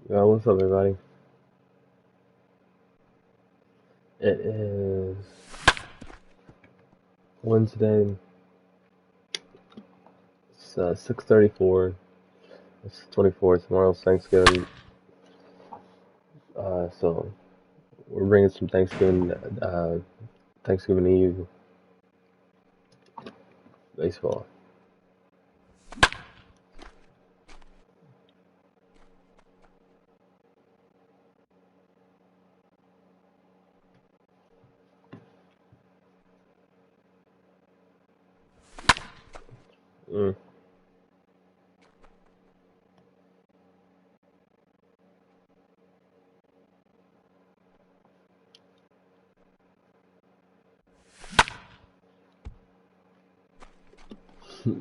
Yo, what's up, everybody? It is Wednesday. It's 6:34. It's 24th. Tomorrow's Thanksgiving. So we're bringing some Thanksgiving Eve baseball. Mm.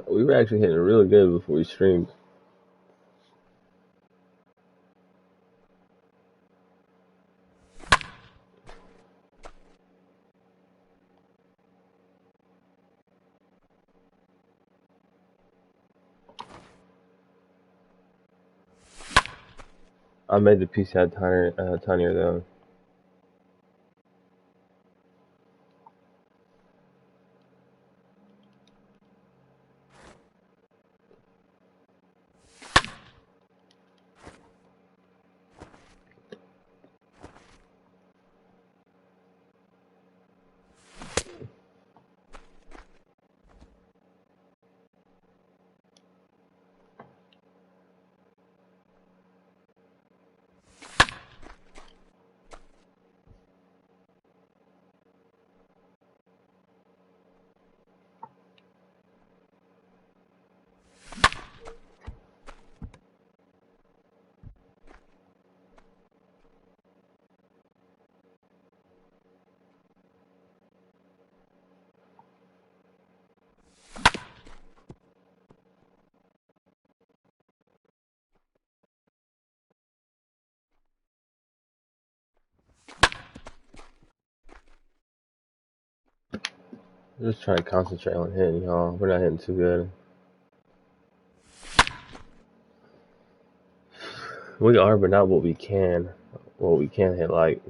We were actually hitting really good before we streamed. I made the PC tinier though. Just trying to concentrate on hitting, y'all. We're not hitting too good. We are, but not what we can. What we can hit like.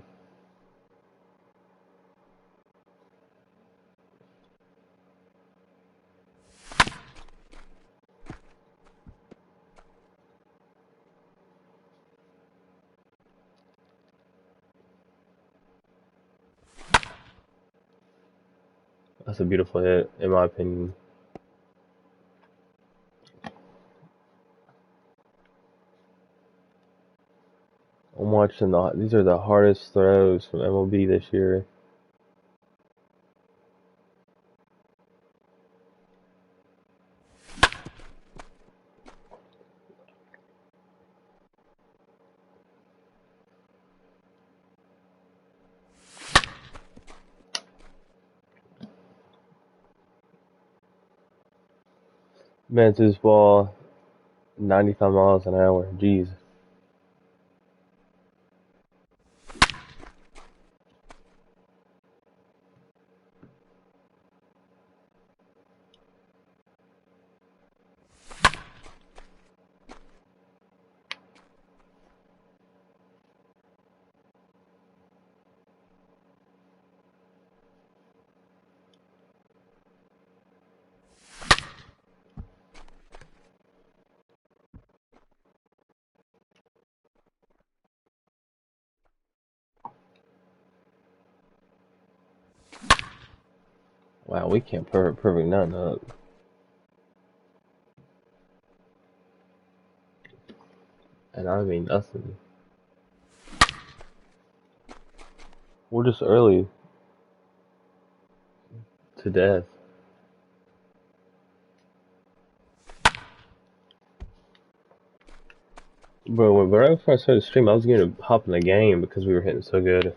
That's a beautiful hit, in my opinion. I'm watching these are the hardest throws from MLB this year. Man, this ball 95 miles an hour. Jeez. Wow, we can't perfect nothing up. And I mean nothing. We're just early to death. Bro, right before I started the stream, I was going to hop in the game because we were hitting so good.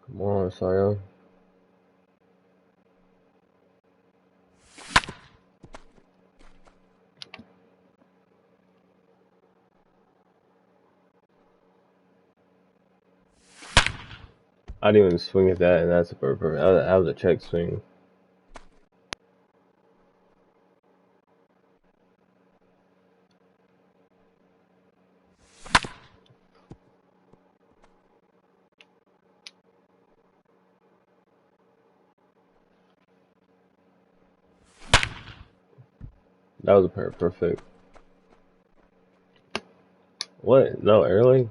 Come on, Sayo. I didn't even swing at that, and that's a perfect. That was a check swing. That was a perfect. What? No, early?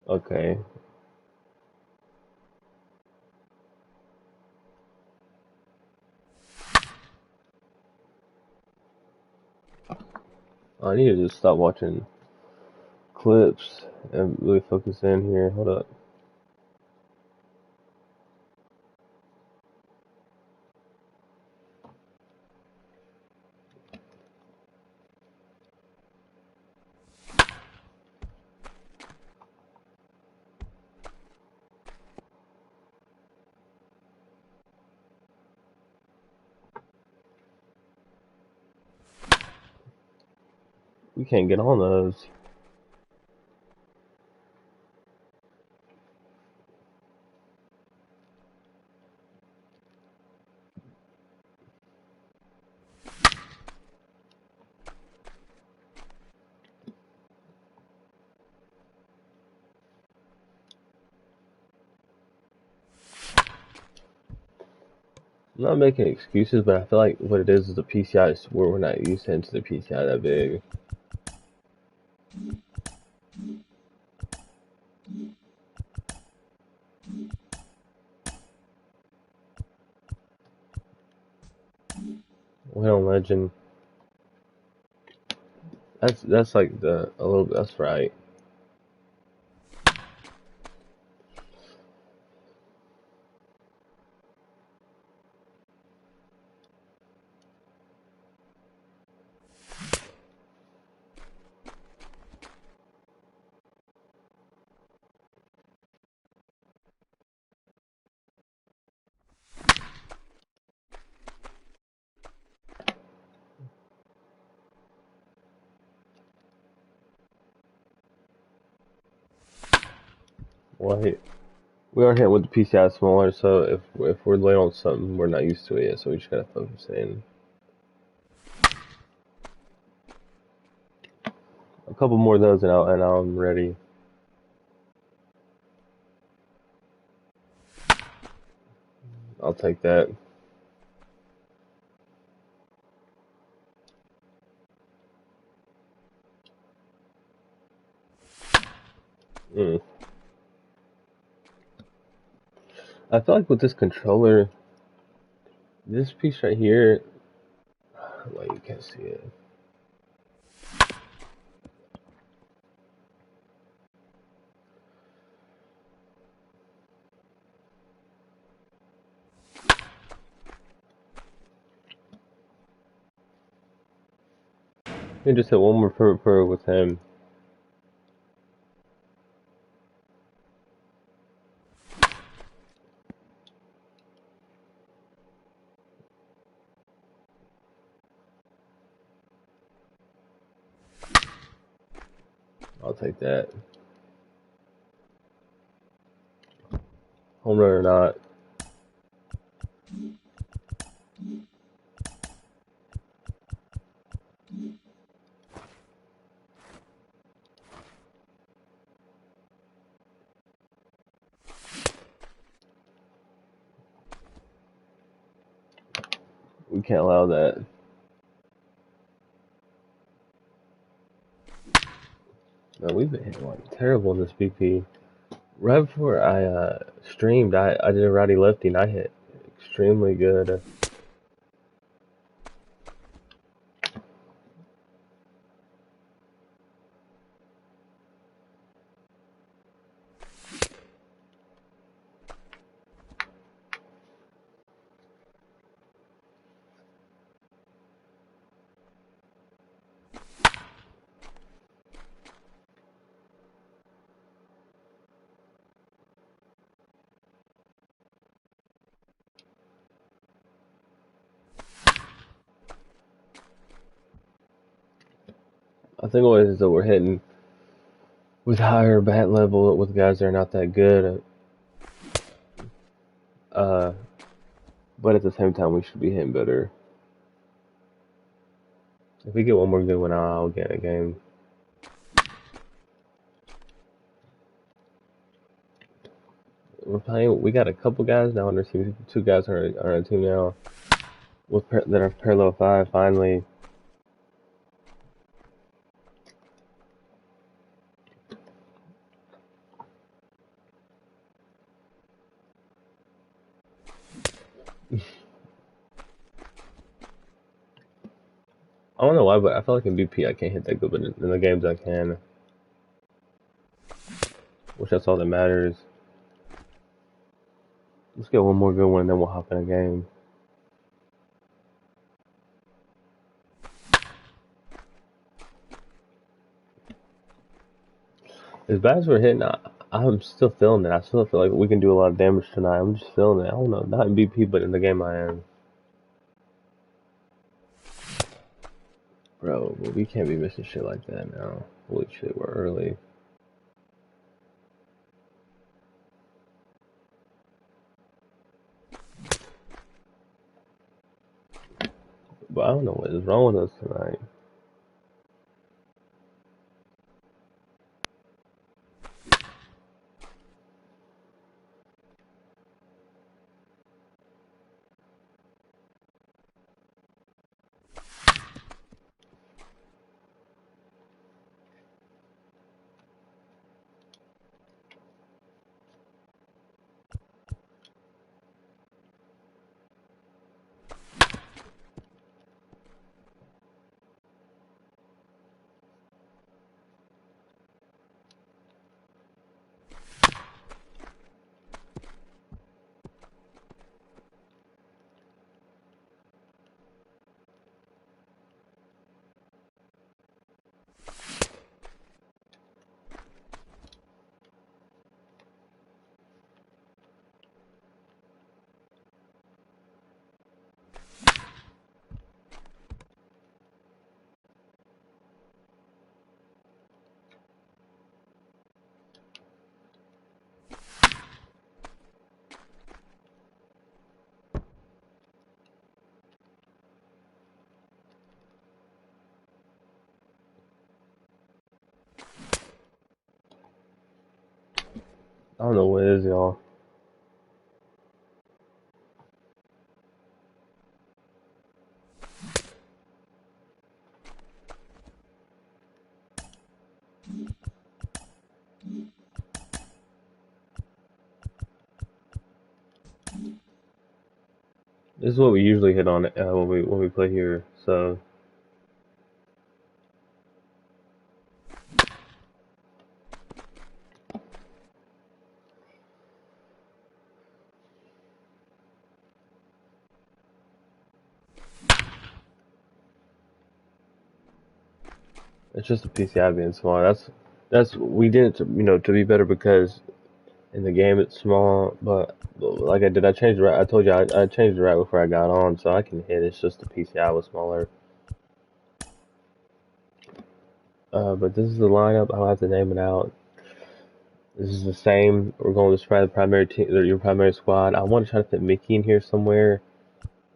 Okay. I need to just stop watching clips and really focus in here. Hold up. We can't get on those. I'm not making excuses, but I feel like what it is the PCI is where we're not used to into the PCI that big. Well, Legend. That's like the a little. That's right. Well, we aren't hitting with the PCI smaller, so if we're late on something, we're not used to it yet, so we just gotta focus in. A couple more of those, and I'm ready. I'll take that. Mm. I feel like with this controller, this piece right here, like you can't see it. You just hit one more per with him. I'll take that. Home run or not. We can't allow that. No, we've been hitting like terrible in this BP. Right before I streamed, I did a righty lefty and I hit extremely good. I think what it is that we're hitting with higher bat level with guys that are not that good. Uh, but at the same time, we should be hitting better. If we get one more good one, I'll get a game. We're playing. We got a couple guys now on our team. Two guys are on our team now that are parallel 5. Finally, I don't know why, but I feel like in BP I can't hit that good, but in the games I can. Which that's all that matters. Let's get one more good one, and then we'll hop in a game. As bad as we're hitting, I'm still feeling it. I still feel like we can do a lot of damage tonight. I'm just feeling it. I don't know, not in BP, but in the game I am. Bro, but we can't be missing shit like that now. Holy shit, we're early. But I don't know what is wrong with us tonight. I don't know what it is, y'all. This is what we usually hit on when we play here. So it's just the PCI being small. That's we did it to be better because in the game it's small. But like I changed I told you I changed it right before I got on, so I can hit. It's just the PCI was smaller. But this is the lineup. I'll have to name it out. This is the same. We're going to describe the primary team, your primary squad. I want to try to fit Mickey in here somewhere.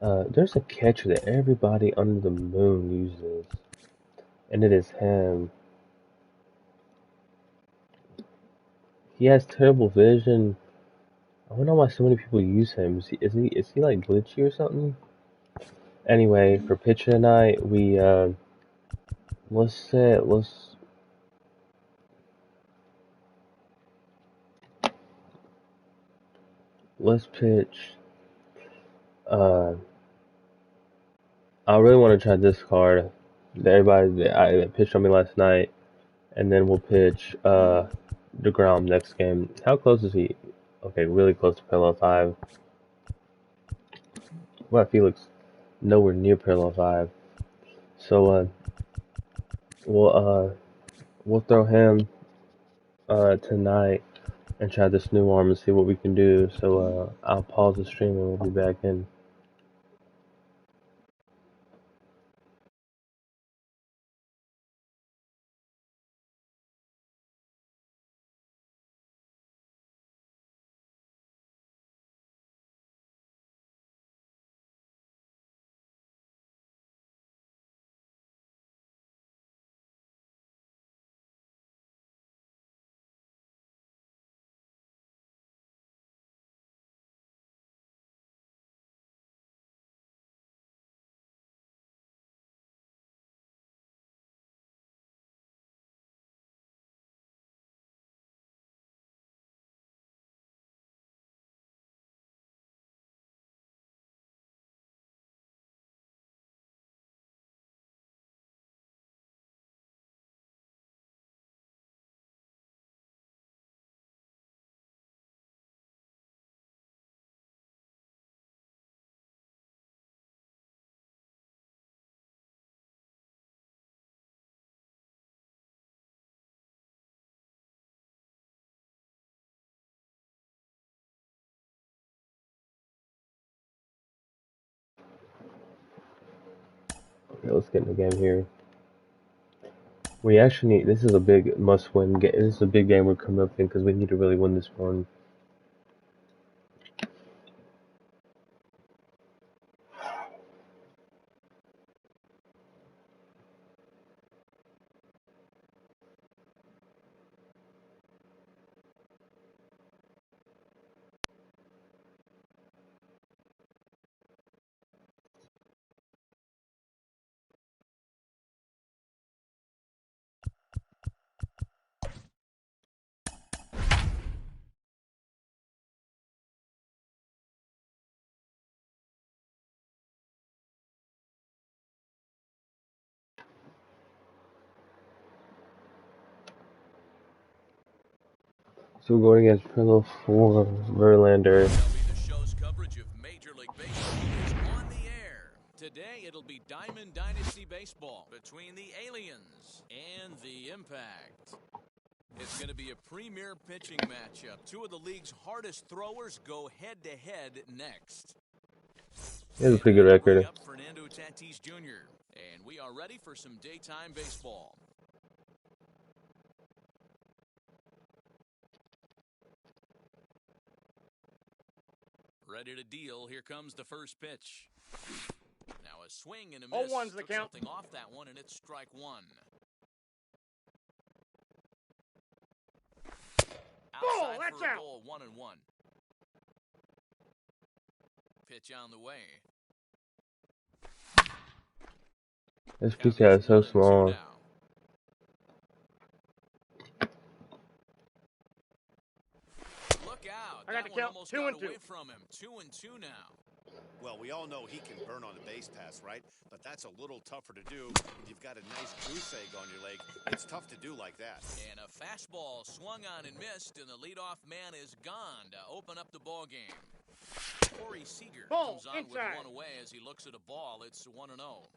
There's a catcher that everybody under the moon uses, and it is him. He has terrible vision. I don't know why so many people use him. Is he like glitchy or something? Anyway, for pitcher tonight, we let's set let's pitch. Uh, I really want to try this card. That pitched on me last night, and then we'll pitch DeGrom next game. How close is he? Okay, really close to parallel 5. Well, Felix nowhere near parallel 5. So we'll we'll throw him tonight and try this new arm and see what we can do. So I'll pause the stream and we'll be back in. Yeah, let's get in the game here. We actually need. This is a big must-win game. This is a big game we're coming up in because we need to really win this one. So we're going against Pillow for Verlander. The show's coverage of Major League Baseball is on the air. Today it'll be Diamond Dynasty Baseball between the Aliens and the Impact. It's going to be a premier pitching matchup. Two of the league's hardest throwers go head-to-head next. He has a pretty good record. Up Fernando Tatis Jr. And we are ready for some daytime baseball. Ready to deal. Here comes the first pitch. Now a swing and a miss. 0-1's the count. Something off that one, and it's strike one. Ball, that's out. Ball, 1-1. Pitch on the way. This pitch is so small. Look out. I got the count. 2-2. From him. 2-2 now. Well, we all know he can burn on the base pass, right? But that's a little tougher to do when you've got a nice goose egg on your leg. It's tough to do like that. And a fastball swung on and missed, and the leadoff man is gone to open up the ball game. Corey Seager comes on inside. with one away as he looks at a ball. It's 1-0.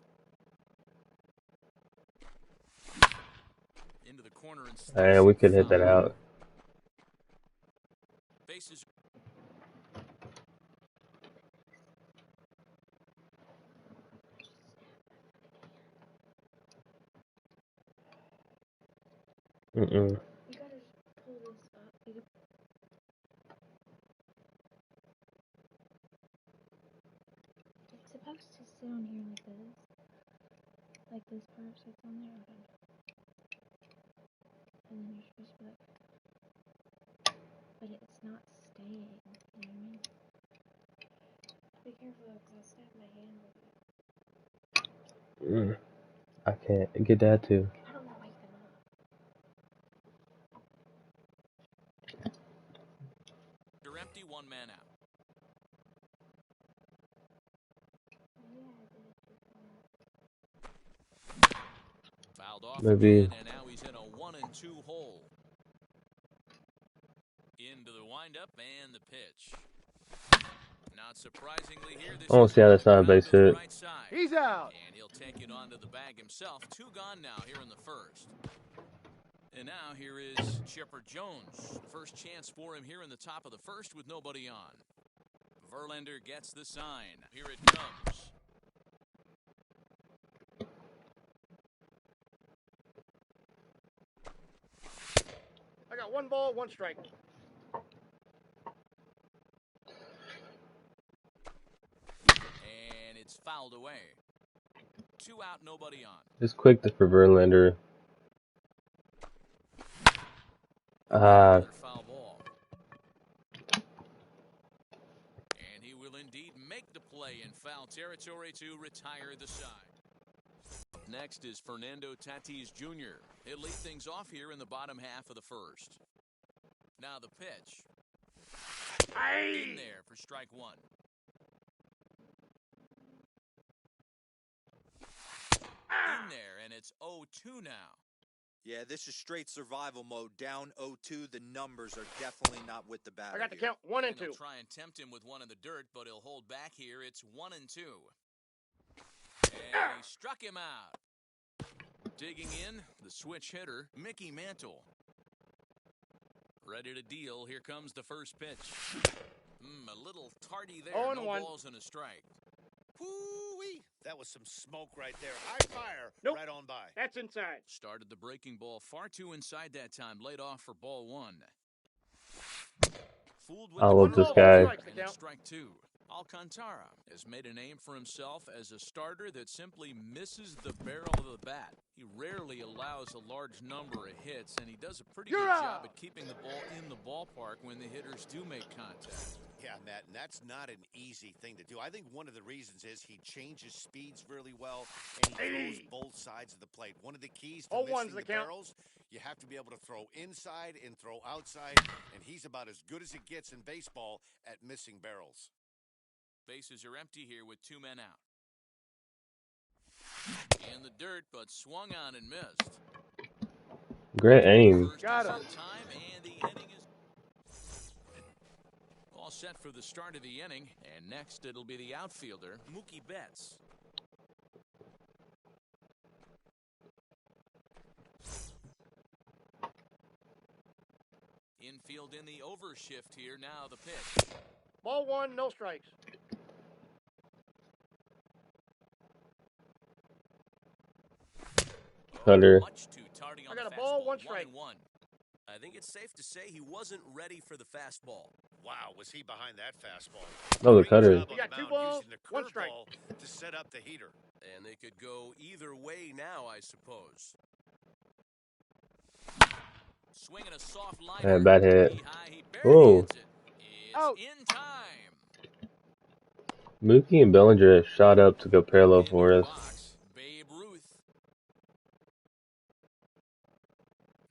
Into the corner and We could hit that out. Bases. Mm-mm. You gotta pull this up. It's supposed to sit on here like this. Like this part sits on there. Okay. And then you're supposed to be like, but it's not staying. You know what I mean? Be careful though, because I'll stab my hand with it. I can't get that too. I don't want to wake them up. You're empty, one man out. Fouled off Maybe. again, and now he's in a 1-2 hole. Into the windup and the pitch. Not surprisingly here, this I want to see how that's not a base hit. right side. He's out. And he'll take it onto the bag himself. Two gone now here in the first. And now here is Chipper Jones. First chance for him here in the top of the first with nobody on. Verlander gets the sign. Here it comes. I got 1 ball, 1 strike. And it's fouled away. 2 out, nobody on. Just quick for Verlander. Foul ball. And he will indeed make the play in foul territory to retire the side. Next is Fernando Tatis Jr. He'll lead things off here in the bottom half of the first. Now the pitch. In there for strike one. In there, and it's 0-2 now. Yeah, this is straight survival mode. Down 0-2, the numbers are definitely not with the batter. I got the here. count. 1 and And 2. they'll try and tempt him with one in the dirt, but he'll hold back here. It's 1-2. And he struck him out. Digging in, the switch hitter, Mickey Mantle. Ready to deal. Here comes the first pitch. A little tardy there. 0-1. No balls and a strike. Whoo-wee! That was some smoke right there. High fire. Nope. Right on by. That's inside. Started the breaking ball far too inside that time. Laid off for ball one. Fooled with I the love curveball this guy. and it's Count. strike two. Alcantara has made a name for himself as a starter that simply misses the barrel of the bat. He rarely allows a large number of hits, and he does a pretty good job at keeping the ball in the ballpark when the hitters do make contact. Yeah, Matt, and that's not an easy thing to do. I think one of the reasons is he changes speeds really well, and he throws both sides of the plate. One of the keys to missing the barrels, you have to be able to throw inside and throw outside, and he's about as good as it gets in baseball at missing barrels. Bases are empty here with two men out. In the dirt, but swung on and missed. Great aim. Got him. Time, and the inning is all set for the start of the inning. And next, it'll be the outfielder, Mookie Betts. Infield in the overshift here. Now the pitch. Ball one, no strikes. Cutter. Much too tardy on I got the a ball, fastball. one strike. 1-1. I think it's safe to say he wasn't ready for the fastball. Wow, was he behind that fastball? Oh, the Great cutter. job on You got the two mound balls, using the one strike. curveball to set up the heater. And they could go either way now, I suppose. Swinging a soft line. Yeah, bad hit. He barely Whoa. hits it. It's Out. in time. Mookie and Bellinger have shot up to go parallel Into for the us. box, Babe Ruth.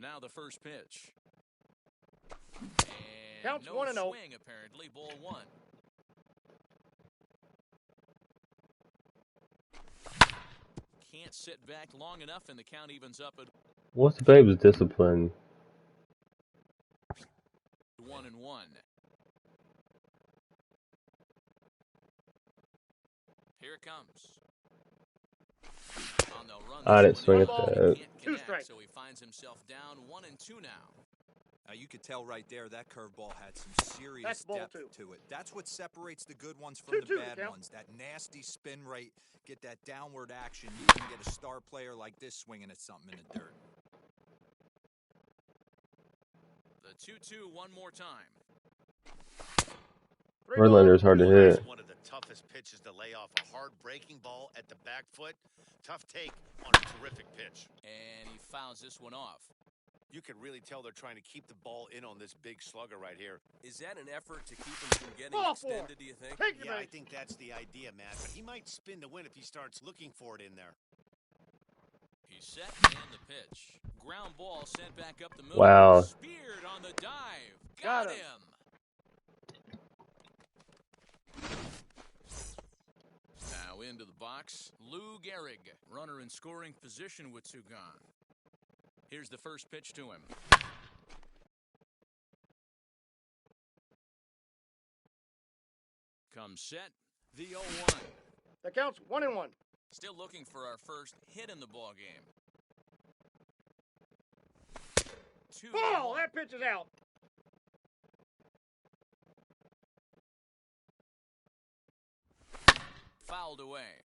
Now the first pitch. And Counts no 1-0. swing, apparently. Ball one. Can't sit back long enough, and the count evens up at What's the Babe's discipline? 1-1. Here it comes. On the run, I didn't this swing one at out, that. he can't Two connect, strikes. so he finds himself down 1-2 now. You could tell right there that curveball had some serious That's ball depth two. to it. That's what separates the good ones from 2-2 the the bad count. ones. That nasty spin rate, get that downward action. You can get a star player like this swinging at something in the dirt. The 2-2 one more time. Verlander's hard to That's hit. one of the toughest pitches to lay off. A hard breaking ball at the back foot. Tough take on a terrific pitch. And he fouls this one off. You can really tell they're trying to keep the ball in on this big slugger right here. Is that an effort to keep him from getting Ball four. extended, do you think? Take your Yeah, I base. think that's the idea, Matt. But he might spin to win if he starts looking for it in there. He's set and the pitch. Ground ball sent back up the middle. Wow. Speared on the dive. Got Got him. him. Now into the box, Lou Gehrig, runner in scoring position with two gone. Here's the first pitch to him. Comes set, the 0-1. The count's 1-1. Still looking for our first hit in the ball game. 2-1. Ball! That pitch is out. Fouled away.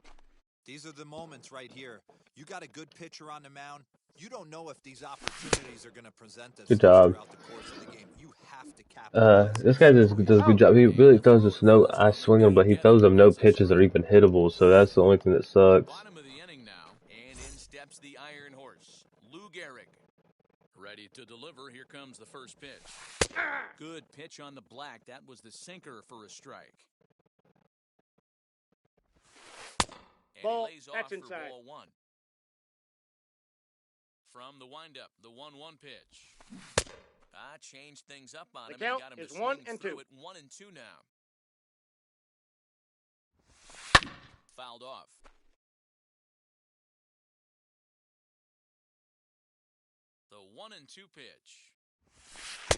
These are the moments right here. You got a good pitcher on the mound. You don't know if these opportunities are going to present themselves job. throughout the course of the game. You have to capitalize. This guy does a good job. He really throws us no. I swing him, but he throws them no pitches that are even hittable. So that's the only thing that sucks. Bottom of the inning now, and in steps the Iron Horse, Lou Gehrig. Ready to deliver. Here comes the first pitch. Good pitch on the black. That was the sinker for a strike. And Ball. he lays off That's for inside. ball one. From the windup, the 1-1 pitch. Changed things up on The him. count Got him is to 1 swing and through 2. it. 1-2 now. Fouled off. The 1-2 pitch.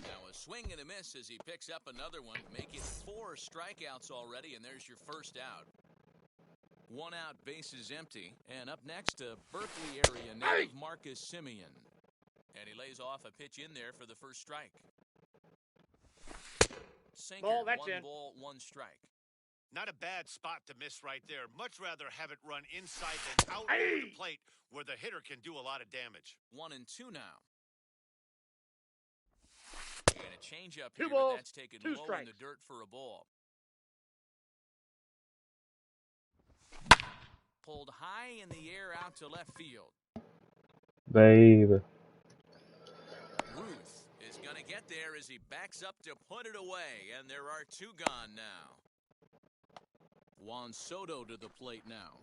Now a swing and a miss as he picks up another one. Make it 4 strikeouts already, and there's your first out. 1 out, bases empty. And up next, a Berkeley area native, Marcus Simeon. And he lays off a pitch in there for the first strike. Sinker, Ball, that's 1 in. ball, 1 strike. Not a bad spot to miss right there. Much rather have it run inside than out over the plate where the hitter can do a lot of damage. 1-2 now. And a changeup Two here, balls, but that's taken two low strikes. in the dirt for a ball. Pulled high in the air out to left field. Babe. Ruth is going to get there as he backs up to put it away, and there are two gone now. Juan Soto to the plate now.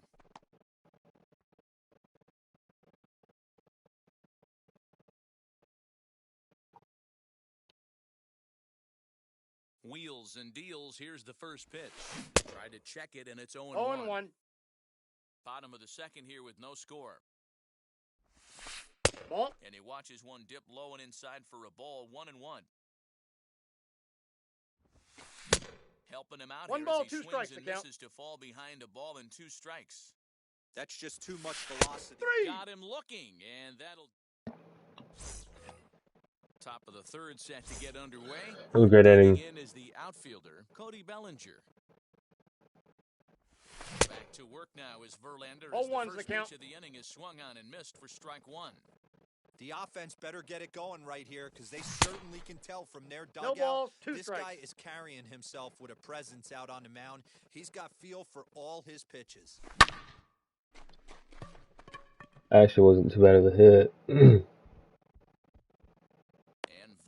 Wheels and deals. Here's the first pitch. Try to check it, and it's 0-1. 0-1. Bottom of the second here with no score. Ball. And he watches one dip low and inside for a ball. 1-1. Helping him out One here ball, as he two swings strikes and to count. misses to fall behind a ball and 2 strikes. That's just too much velocity. 3. Got him looking, and that'll... Top of the third set to get underway. That was a great inning. In is the outfielder, Cody Bellinger. Back to work now is Verlander. As 0-1's the the first count. pitch of the inning is swung on and missed for strike 1. The offense better get it going right here because they certainly can tell from their No dugout. balls, 2 This strikes. guy is carrying himself with a presence out on the mound. He's got feel for all his pitches. Actually wasn't too bad of a hit. And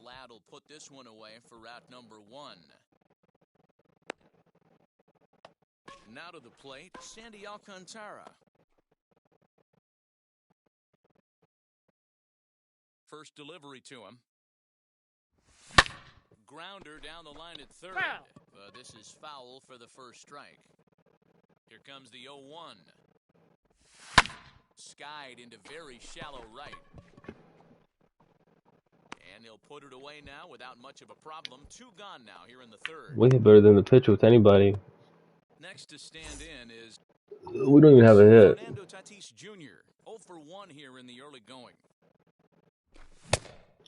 Vlad will put this one away for route number 1. Now to the plate, Sandy Alcantara. First delivery to him. Grounder down the line at third. Foul. This is foul for the first strike. Here comes the 0-1. Skied into very shallow right. And he'll put it away now without much of a problem. 2 gone now here in the third. We hit better than the pitcher with anybody. Next to stand in is We don't even have a hit. Fernando Tatis Jr. 0 for 1 here in the early going.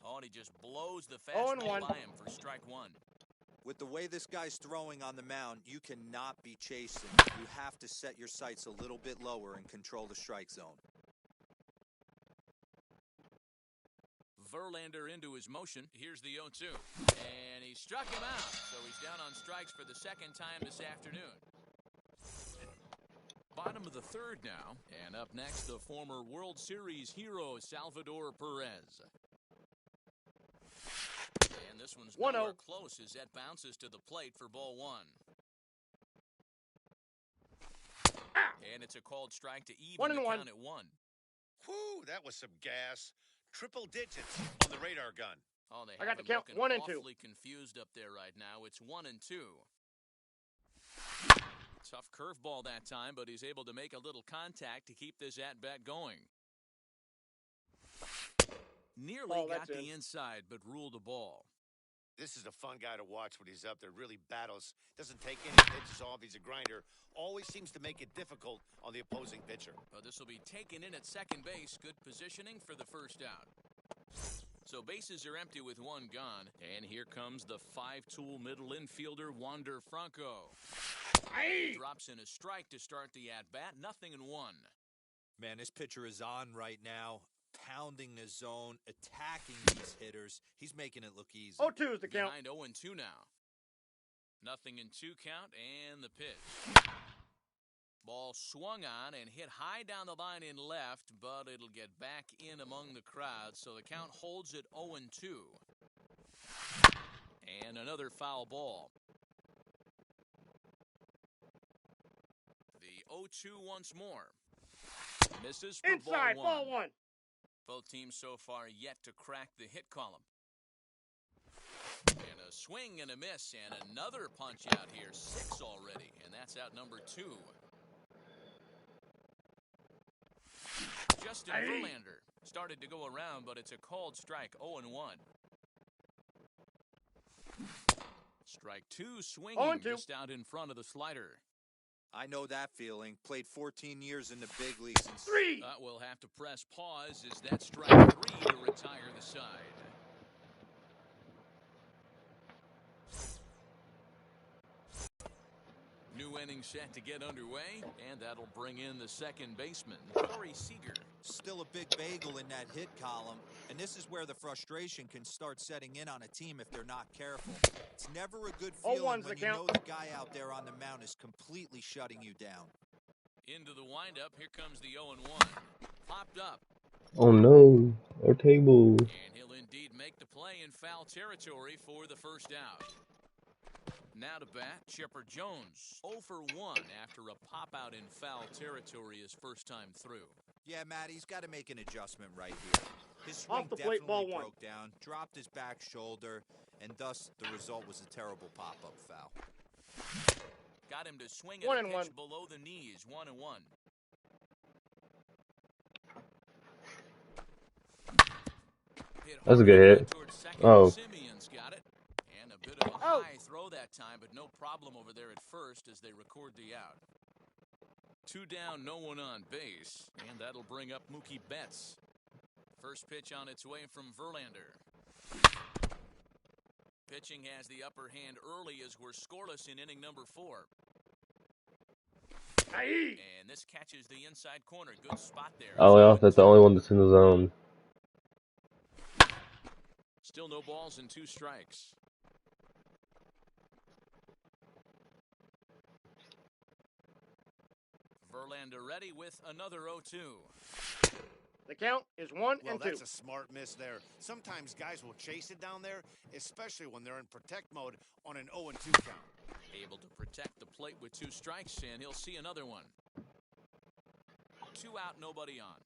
Oh, and he just blows the fastball 0-1. by him for strike 1. With the way this guy's throwing on the mound, you cannot be chasing. You have to set your sights a little bit lower and control the strike zone. Verlander into his motion. Here's the 0-2. And he struck him out. So he's down on strikes for the second time this afternoon. Bottom of the third now. And up next, the former World Series hero, Salvador Perez. And this one's 1-0. nowhere close as that bounces to the plate for ball 1. And it's a called strike to even the 1-1. count at 1. Whew, that was some gas. Triple digits on the radar gun. Oh, they I have got the him count, looking 1 and 2. awfully confused up there right now. It's 1-2. Tough curveball that time, but he's able to make a little contact to keep this at-bat going. Nearly Ball, got that's the in. inside, but ruled a ball. This is a fun guy to watch when he's up there. Really battles. Doesn't take any pitches off. He's a grinder. Always seems to make it difficult on the opposing pitcher. This will be taken in at second base. Good positioning for the first out. So bases are empty with 1 gone. And here comes the 5-tool middle infielder, Wander Franco. Drops in a strike to start the at-bat. 0-1. Man, this pitcher is on right now, pounding the zone, attacking these hitters. He's making it look easy. 0-2 is the count. Behind 0-2 now. 0-2 count and the pitch. Ball swung on and hit high down the line in left, but it'll get back in among the crowd, so the count holds at 0-2. And another foul ball. The 0-2 once more. Misses for Inside, ball 1. ball 1. Both teams so far yet to crack the hit column. And a swing and a miss, and another punch out here. 6 already, and that's out number 2. Justin Verlander started to go around, but it's a called strike. 0-1. Strike 2 swinging 0-2. just out in front of the slider. I know that feeling. Played 14 years in the big leagues. And 3. We'll have to press pause as that strike 3 to retire the side. New inning set to get underway, and that'll bring in the second baseman, Corey Seager. Still a big bagel in that hit column, and this is where the frustration can start setting in on a team if they're not careful. It's never a good feeling when you know the guy out there on the mound is completely shutting you down. Into the windup, here comes the 0-1. Popped up. Oh no, our table. And he'll indeed make the play in foul territory for the first out. Now to bat, Chipper Jones, 0 for 1 after a pop-out in foul territory his first time through. Yeah, Matt, he's got to make an adjustment right here. His swing definitely broke down, dropped his back shoulder, and thus the result was a terrible pop-up foul. Got him to swing at a pitch below the knees, 1-1. That's a good hit. Oh. Simeon's got it. And a bit of a high throw that time, but no problem over there at first as they record the out. 2 down, no one on base, and that'll bring up Mookie Betts. First pitch on its way from Verlander. Pitching has the upper hand early as we're scoreless in inning number 4. And this catches the inside corner. Good spot there. Oh, that's the only one that's in the zone. Still no balls and 2 strikes. Verlander ready with another 0-2. The count is 1-2. Well, that's a smart miss there. Sometimes guys will chase it down there, especially when they're in protect mode on an 0-2 count. Able to protect the plate with 2 strikes, and he'll see another one. 2 out, nobody on.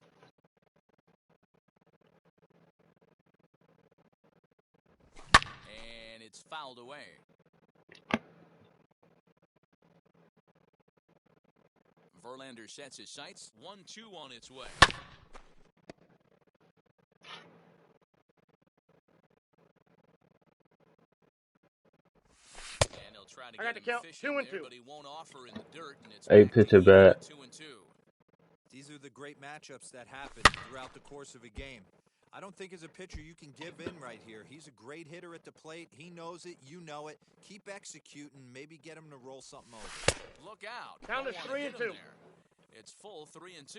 And it's fouled away. Verlander sets his sights. 1-2 on its way. And he'll try to get him fishing there, but he won't offer in the dirt, and it's 8 pitch at bat. 2-2. These are the great matchups that happen throughout the course of a game. I don't think as a pitcher you can give in right here. He's a great hitter at the plate. He knows it. You know it. Keep executing. Maybe get him to roll something over. Look out. Count is 3-2. It's full 3-2.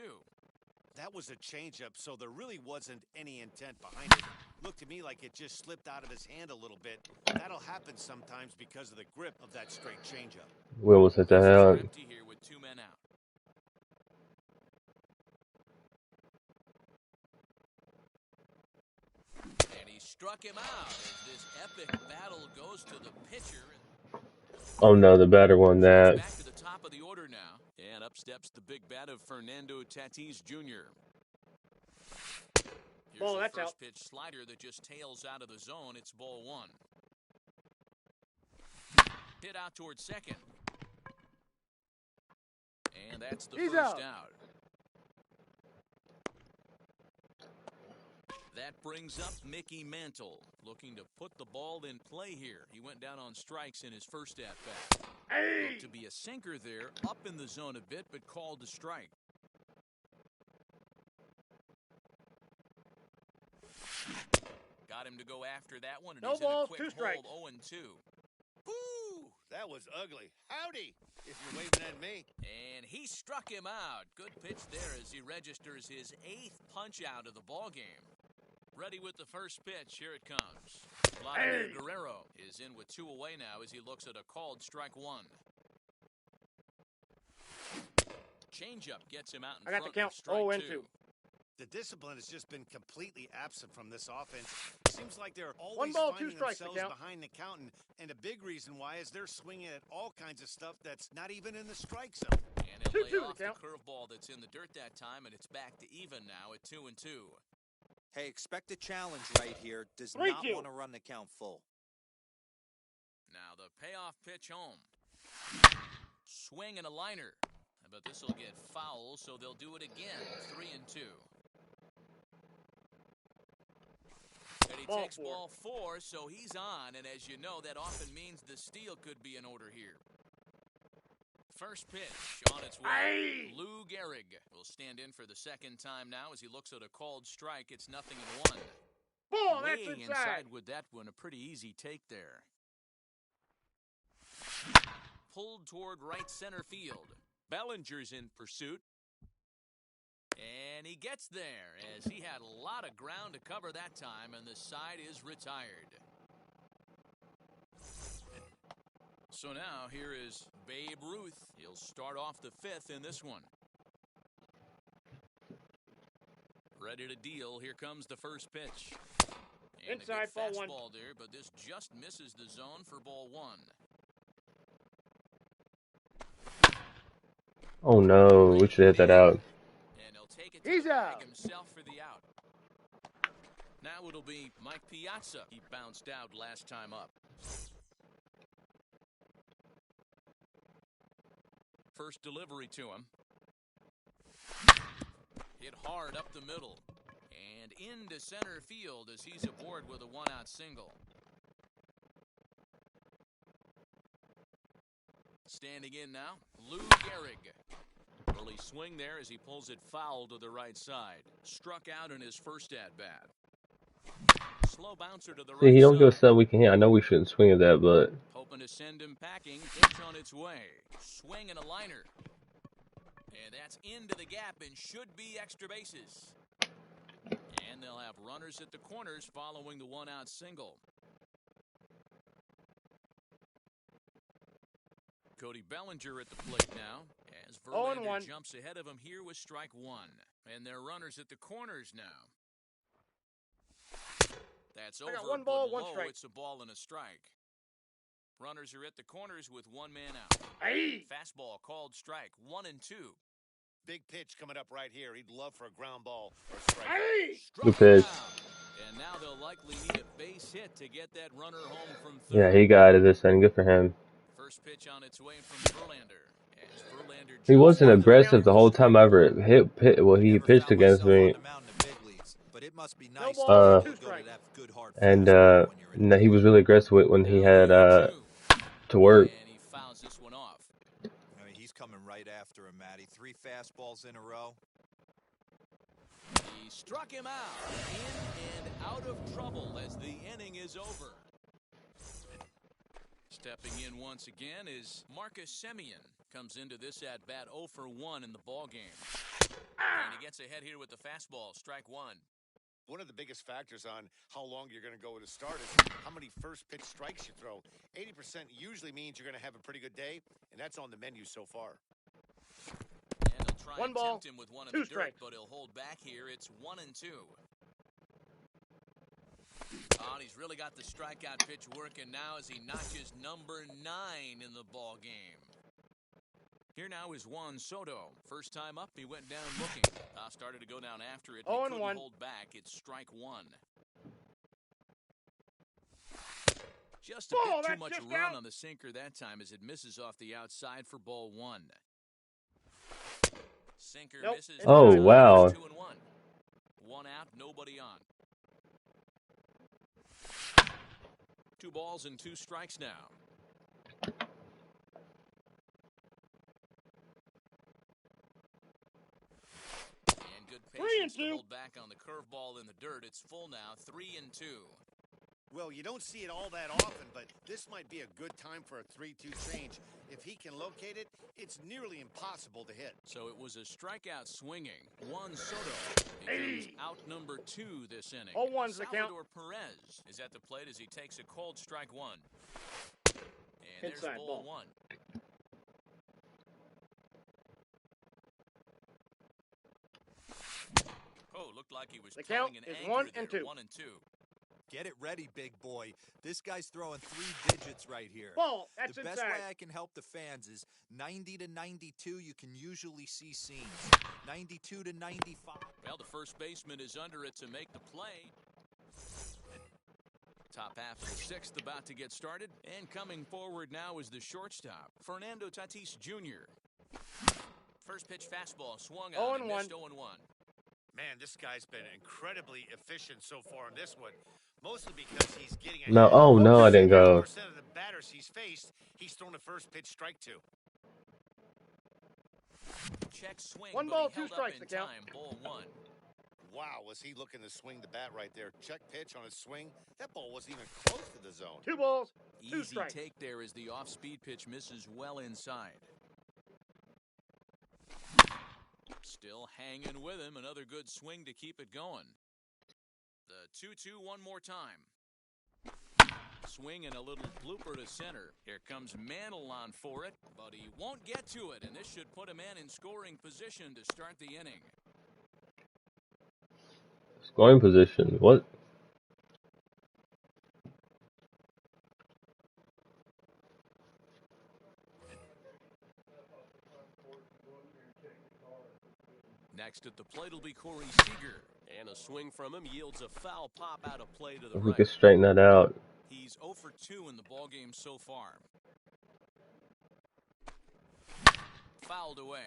That was a changeup, so there really wasn't any intent behind it. Looked to me like it just slipped out of his hand a little bit. That'll happen sometimes because of the grip of that straight changeup. Will was such a hell. Empty here with 2 men out. And he struck him out as this epic battle goes to the pitcher. Oh no, the batter won that. Back to the top of the order now. And up steps the big bat of Fernando Tatis Jr. Here's the first pitch slider that just tails out of the zone. It's ball 1. Hit out towards second. And that's the first out. That brings up Mickey Mantle, looking to put the ball in play here. He went down on strikes in his first at-bat. Looked to be a sinker there, up in the zone a bit, but called to strike. Got him to go after that one, and he's in a quick hold, 0-2. Woo! That was ugly. Howdy, if you're waving at me. And he struck him out. Good pitch there as he registers his 8th punch-out of the ballgame. Ready with the first pitch. Here it comes. Vladimir Guerrero is in with 2 away now as he looks at a called strike 1. Changeup gets him out in front. I got the count 0-2. The discipline has just been completely absent from this offense. Seems like they're always finding themselves behind the count, and a big reason why is they're swinging at all kinds of stuff that's not even in the strike zone. And he'll lay off the curveball that's in the dirt that time, and it's back to even now at 2-2. Hey, expect a challenge right here. Does not want to run the count full. Now the payoff pitch home. Swing and a liner. But this will get foul, so they'll do it again. 3-2. And he takes ball 4, so he's on. And as you know, that often means the steal could be in order here. First pitch on its way. Lou Gehrig will stand in for the second time now as he looks at a called strike. It's 0-1. Ball, that's Way inside with that one. A pretty easy take there. pulled toward right center field. Bellinger's in pursuit. And he gets there as he had a lot of ground to cover that time, and the side is retired. So now here is Babe Ruth. He'll start off the fifth in this one. Ready to deal. Here comes the first pitch. And Inside, a good ball fastball one. there, but this just misses the zone for ball one. Oh no, we should hit that out. And he'll take it to He's the bag out. himself for the out. Now it'll be Mike Piazza. He bounced out last time up. First delivery to him. Hit hard up the middle. And into center field as he's aboard with a one-out single. Standing in now, Lou Gehrig. Early swing there as he pulls it foul to the right side. Struck out in his first at-bat. Slow bouncer to the See, right he don't give side. us stuff we can hit. I know we shouldn't swing at that, but Hoping to send him packing. Pitch on its way. Swing and a liner. And that's into the gap and should be extra bases. And they'll have runners at the corners following the one-out single. Cody Bellinger at the plate now as Verlander 0-1. jumps ahead of him here with strike one. And they're runners at the corners now. That's over. I got one ball, but one low. strike. It's a ball and a strike. Runners are at the corners with one man out. Hey! Fastball called strike 1-2. Big pitch coming up right here. He'd love for a ground ball or a strike. Hey! Struck Good him pitch. out. And now they'll likely need a base hit to get that runner home from third. yeah, he got it this inning. Good for him. First pitch on its way from Verlander. As Verlander He jumps wasn't into the aggressive mound. the whole time I ever well, he Never pitched found against myself on me, the mound in the big leagues, but it must be nice ball, to be able two to go strikes. to that good hard and fastball when you're in no, he was really aggressive when he had to work. And he fouls this one off. I mean, he's coming right after him, Matty. 3 fastballs in a row. He struck him out. In and out of trouble as the inning is over. Stepping in once again is Marcus Semien. Comes into this at-bat 0 for 1 in the ballgame. And he gets ahead here with the fastball, strike one. One of the biggest factors on how long you're going to go with a start is how many first pitch strikes you throw. 80% usually means you're going to have a pretty good day, and that's on the menu so far. And he'll try One and ball, tempt him with one in two the dirt, strikes. but he'll hold back here. It's 1-2. Oh, and he's really got the strikeout pitch working now as he notches number 9 in the ball game. Here now is Juan Soto. First time up, he went down looking. Started to go down after it. He 0-1. couldn't hold back. It's strike one. Just a Ball, bit too that's much just run out. on the sinker that time as it misses off the outside for ball one. Sinker Nope. misses. Oh, It's wow. 2-1. One out, nobody on. 2 balls and 2 strikes now. And good patience to 3-2. hold back on the curveball in the dirt. It's full now, 3-2. Well, you don't see it all that often, but this might be a good time for a 3-2 change. If he can locate it, it's nearly impossible to hit. So it was a strikeout swinging. Juan Soto becomes out number 2 this inning. 0-1's the count. Salvador Perez is at the plate as he takes a cold strike one. And there's Inside ball ball. 1. Oh, looked like he was The towing count an is anchor 1 there. and 2. 1-2. Get it ready, big boy. This guy's throwing 3 digits right here. Ball, that's The best inside. way I can help the fans is 90 to 92, you can usually see seams. 92 to 95. Well, the first baseman is under it to make the play. Top half of the 6th about to get started. And coming forward now is the shortstop, Fernando Tatis Jr. First pitch fastball swung out and 0-1. missed 0-1. Man, this guy's been incredibly efficient so far in this one. Mostly because he's getting ahead. No, oh no, I didn't go. 80% of the batters he's faced, he's thrown a first pitch strike to. Check swing, One but ball, he 2 held up strikes, in the count. time. Ball 1. Wow, was he looking to swing the bat right there. Check pitch on his swing. That ball wasn't even close to the zone. 2 balls, 2 Easy strikes. take there as the off-speed pitch misses well inside. Still hanging with him. Another good swing to keep it going. The 2-2 one more time. Swing and a little blooper to center. Here comes Mantle on for it, but he won't get to it, and this should put a man in scoring position to start the inning. Scoring position. What? Next at the plate will be Corey Seager. And a swing from him yields a foul pop out of play to the If we right. could straighten that out. He's 0 for 2 in the ballgame so far. Fouled away.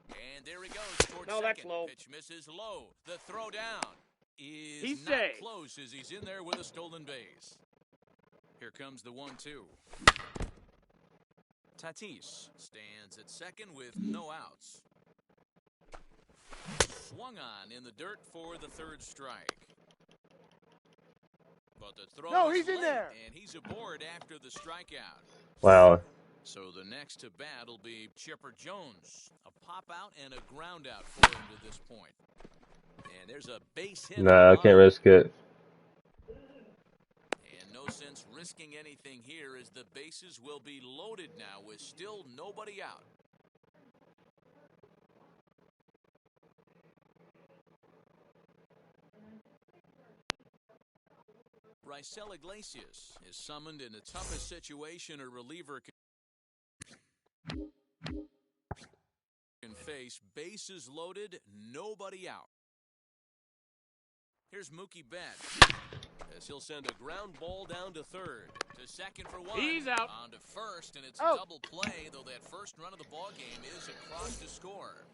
And there he goes towards No, that's second. low. Pitch misses low. The throw down is He's not safe. close as he's in there with a stolen base. Here comes the 1-2. Tatis stands at second with no outs. Swung on in the dirt for the third strike. But the throw No, is he's in late, there. and he's aboard after the strikeout. Wow. So the next to bat will be Chipper Jones. A pop out and a ground out for him to this point. And there's a base hit. Nah, I can't risk it. And no sense risking anything here as the bases will be loaded now with still nobody out. Raisel Iglesias is summoned in the toughest situation a reliever can face. Bases loaded, nobody out. Here's Mookie Betts as he'll send a ground ball down to third. To second for one. He's out. On to first, and it's Out. double play, though that first run of the ball game is across to score.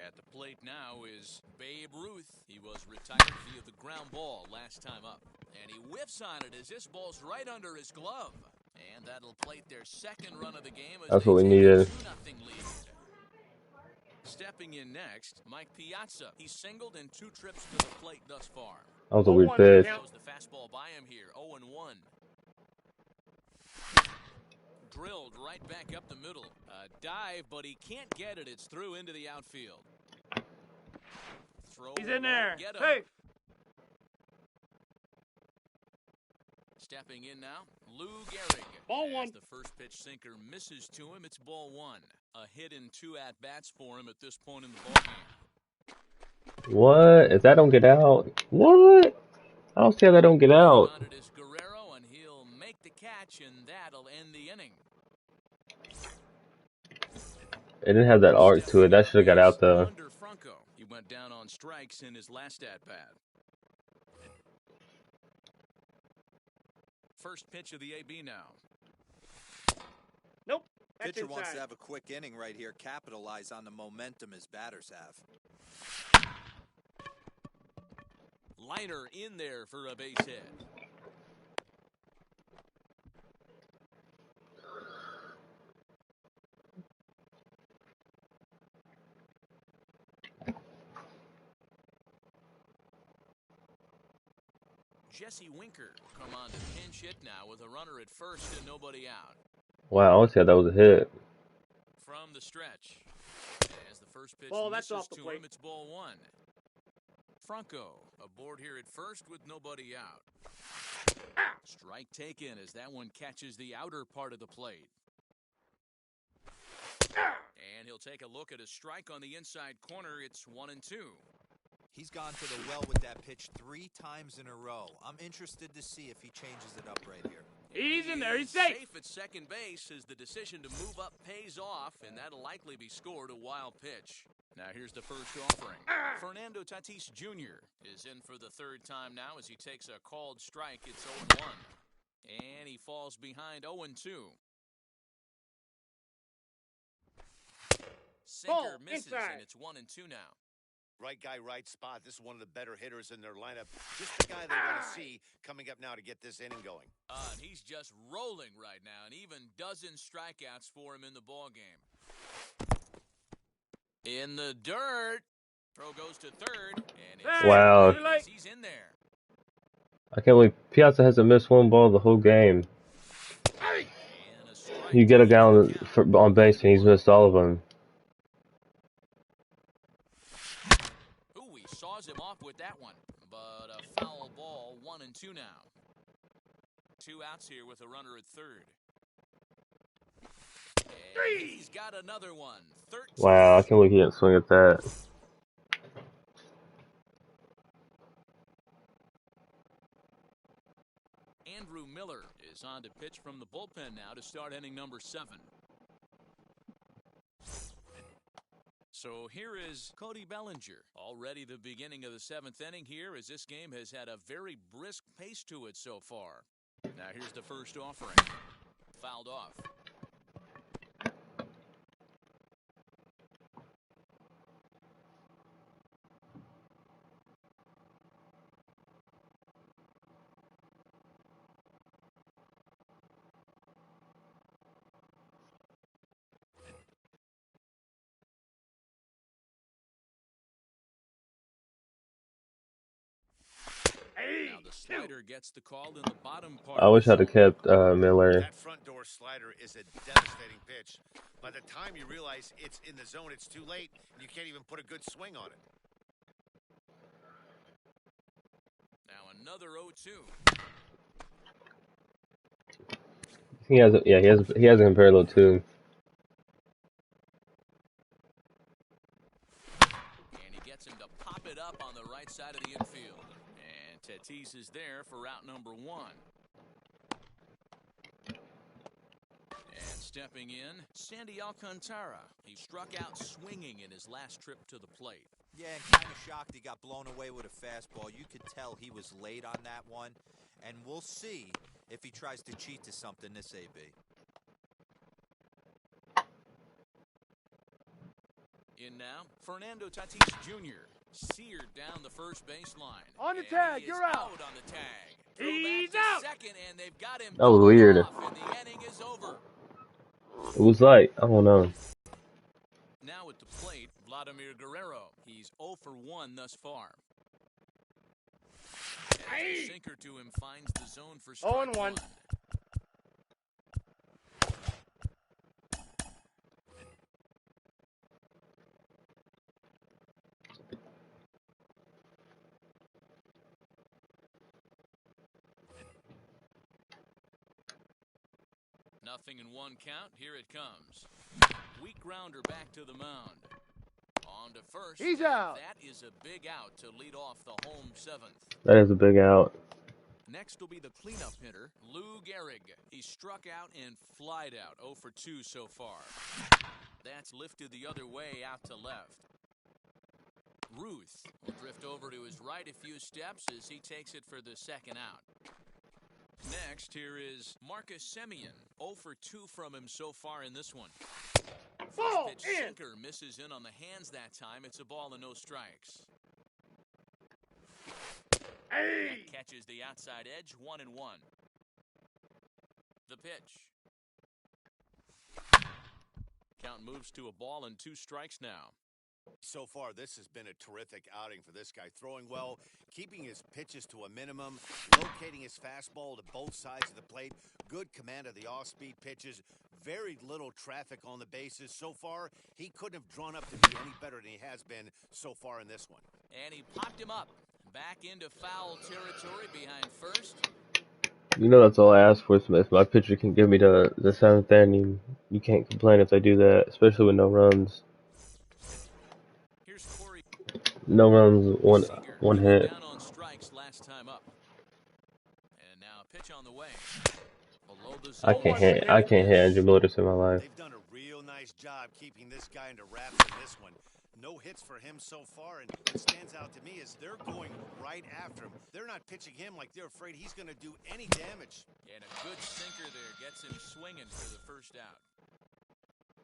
At the plate now is Babe Ruth. He was retired via the ground ball last time up. And he whiffs on it as this ball's right under his glove. And that'll plate their second run of the game as That's they what we take needed. a 2-0 lead. Stepping in next, Mike Piazza. He's singled in 2 trips to the plate thus far. That was a weird 0-1 pitch. count. Goes the fastball by him here, 0-1. Drilled right back up the middle. A dive, but he can't get it. It's through into the outfield. Throw He's in there. won't get him. Safe. Stepping in now, Lou Gehrig. Ball As one. the first pitch sinker misses to him, it's ball 1. A hit in 2 at-bats for him at this point in the ballgame. What? If that don't get out? What? I don't see how that don't get out. On it is Guerrero, and he'll make the catch, and that'll end the inning. It didn't have that arc to it. That should have got out though. Under Franco. He went down on strikes in his last at-bat. First pitch of the AB now. Nope. That's Pitcher wants inside. to have a quick inning right here, capitalize on the momentum his batters have. Liner in there for a base hit. Jesse Winker will come on to pinch hit now with a runner at first and nobody out. Wow, I don't see how that was a hit. From the stretch. As the first pitch Ball, that's misses off the to plate. him, it's ball 1. Franco aboard here at first with nobody out. Strike taken as that one catches the outer part of the plate. And he'll take a look at a strike on the inside corner. It's 1-2. He's gone to the well with that pitch 3 times in a row. I'm interested to see if he changes it up right here. He's in there. He's He's safe. at second base as the decision to move up pays off, and that'll likely be scored a wild pitch. Now here's the first offering. Fernando Tatis Jr. is in for the third time now as he takes a called strike. It's 0-1. And he falls behind 0-2. Sinker Ball, misses, inside. and it's 1-2 now. Right guy, right spot. This is one of the better hitters in their lineup. Just the guy they want to see coming up now to get this inning going. And he's just rolling right now, and even dozen strikeouts for him in the ballgame. In the dirt. Throw goes to third. And Wow. he's in there. I can't believe Piazza hasn't missed one ball the whole game. You get a guy on base and he's missed all of them. Ooh, he saws him off with that one. But a foul ball, 1-2 now. 2 outs here with a runner at third. And he's got another one. 13. Wow, I can't believe he didn't swing at that. Andrew Miller is on to pitch from the bullpen now to start inning number 7. So here is Cody Bellinger. Already the beginning of the 7th inning here, as this game has had a very brisk pace to it so far. Now here's the first offering. Fouled off. Now the slider gets the call in the bottom part. I wish I'd have kept Miller. That front door slider is a devastating pitch. By the time you realize it's in the zone, it's too late, and you can't even put a good swing on it. Now another 0-2. He has a comparable too. And he gets him to pop it up on the right side of the infield. And Tatis is there for out number 1. And stepping in, Sandy Alcantara. He struck out swinging in his last trip to the plate. Yeah, kind of shocked he got blown away with a fastball. You could tell he was late on that one. And we'll see if he tries to cheat to something this AB. In now, Fernando Tatis Jr. seared down the first baseline. On the And tag, he you're is out. On the tag. He's Throw back out. to second, and they've got him. That was weird. Off, and the inning is over. It was like, I don't know. Now at the plate, Vladimir Guerrero. He's 0 for 1 thus far. And the sinker to him finds the zone for strike 0-1. one. Nothing in 1 count. Here it comes. Weak grounder back to the mound. On to first. He's out. That is a big out to lead off the home 7th. That is a big out. Next will be the cleanup hitter, Lou Gehrig. He struck out and flied out, 0 for 2 so far. That's lifted the other way out to left. Ruth will drift over to his right a few steps as he takes it for the second out. Next, here is Marcus Semien. 0 for 2 from him so far in this one. Ball First pitch in. sinker misses in on the hands that time. It's a ball and no strikes. Hey. That catches the outside edge, 1-1. The pitch. Count moves to a ball and 2 strikes now. So far, this has been a terrific outing for this guy. Throwing well, keeping his pitches to a minimum, locating his fastball to both sides of the plate, good command of the off-speed pitches, very little traffic on the bases. So far, he couldn't have drawn up to be any better than he has been so far in this one. And he popped him up. Back into foul territory behind first. You know that's all I ask for. If my pitcher can give me the 7th inning, you can't complain if they do that, especially with no runs. Here's Corey. No runs, one hit. Down on strikes last time up. And now a pitch on the way. Below the I can't hit Andrew Miller to save my life. They've done a real nice job keeping this guy into wraps in this one. No hits for him so far, and what stands out to me is they're going right after him. They're not pitching him like they're afraid he's going to do any damage. And a good sinker there gets him swinging for the first out.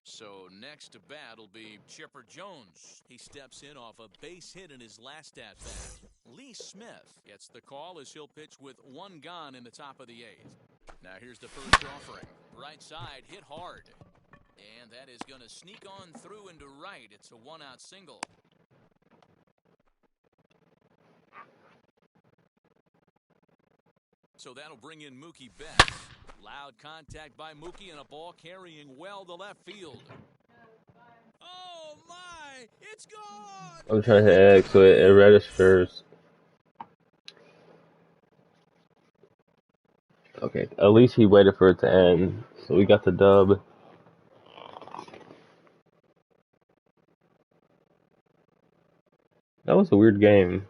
So next to bat will be Chipper Jones. He steps in off a base hit in his last at-bat. Lee Smith gets the call as he'll pitch with 1 gone in the top of the 8th. Now here's the first offering. Right side hit hard. And that is going to sneak on through into right. It's a one-out single. So that'll bring in Mookie Betts. Loud contact by Mookie and a ball carrying well to left field. Oh my! It's gone! I'm trying to hit X so it registers. Okay, at least he waited for it to end. So we got the dub. That was a weird game.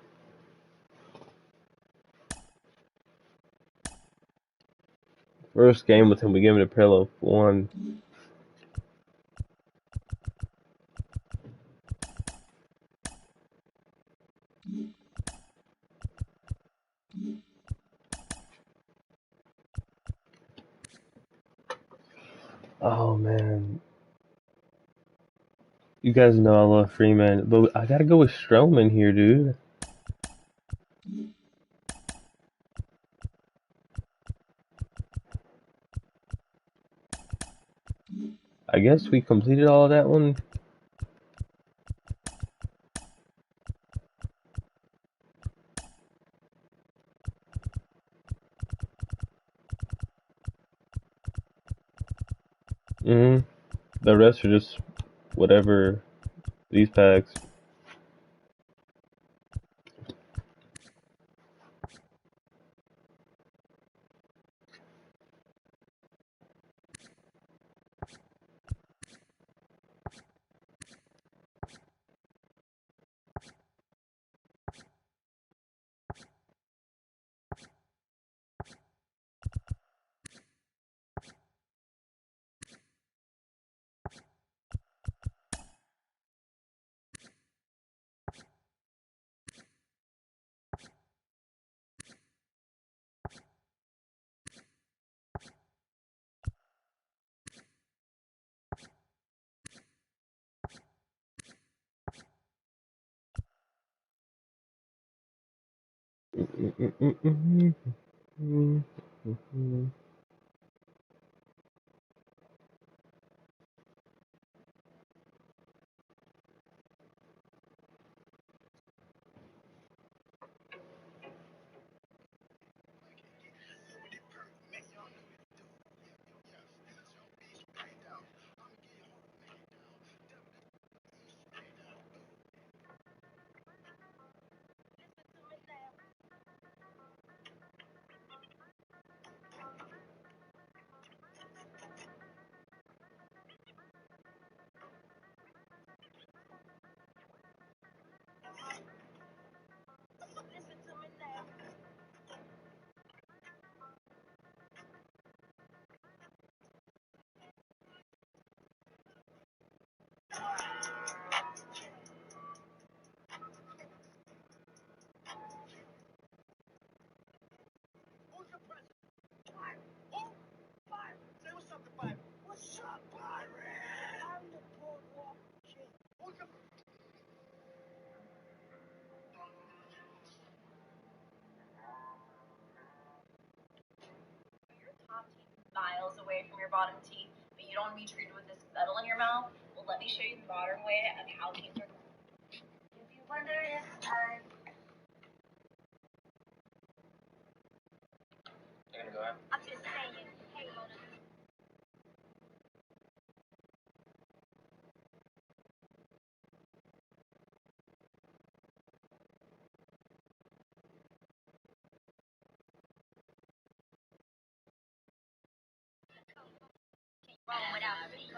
First game with him, we gave him a Pirlo 1. Oh man. You guys know I love Freeman, but I gotta go with Stroman here, dude. I guess we completed all of that one. The rest are just whatever these packs. Miles away from your bottom teeth, but you don't want to be treated with this metal in your mouth. Well, let me show you the modern way of how teeth are. If you wonder if I'm. You're gonna go out? I'm just saying. Hey, Mona. Without me.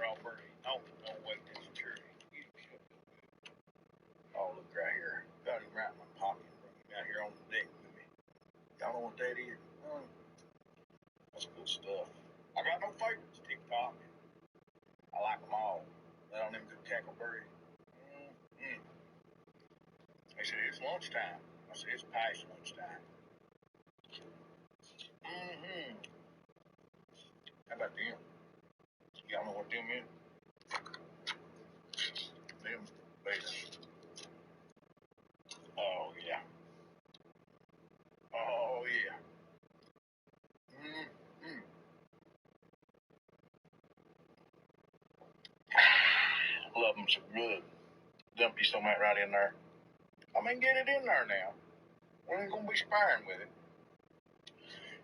strawberry. Oh, no, wait, that's cherry. Oh, look right here. Got him right in my pocket. Bring him out here on the deck with me. Y'all know what that is? That's good stuff. I got no favorites, TikTok. I like them all. That on them good cackleberry. Mm-hmm. They said it's lunchtime. I said it's past lunchtime. Mm-hmm. How about them? Y'all know what them is? Them bears. Oh, yeah. Oh, yeah. Mm-hmm. Love them so good. Dump you some of that right in there. I mean, get it in there now. We ain't gonna be sparring with it.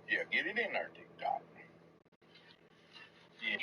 Yeah, get it in there, TikTok. Yeah.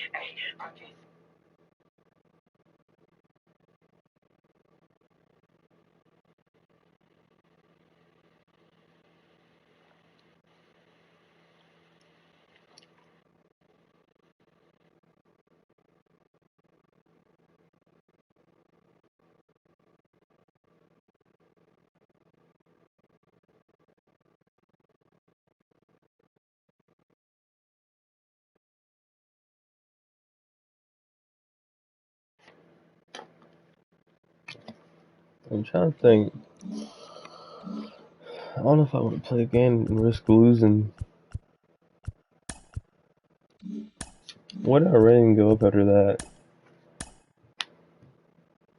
I'm trying to think. I don't know if I want to play again and risk losing. What did our rating go up after that?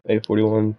841.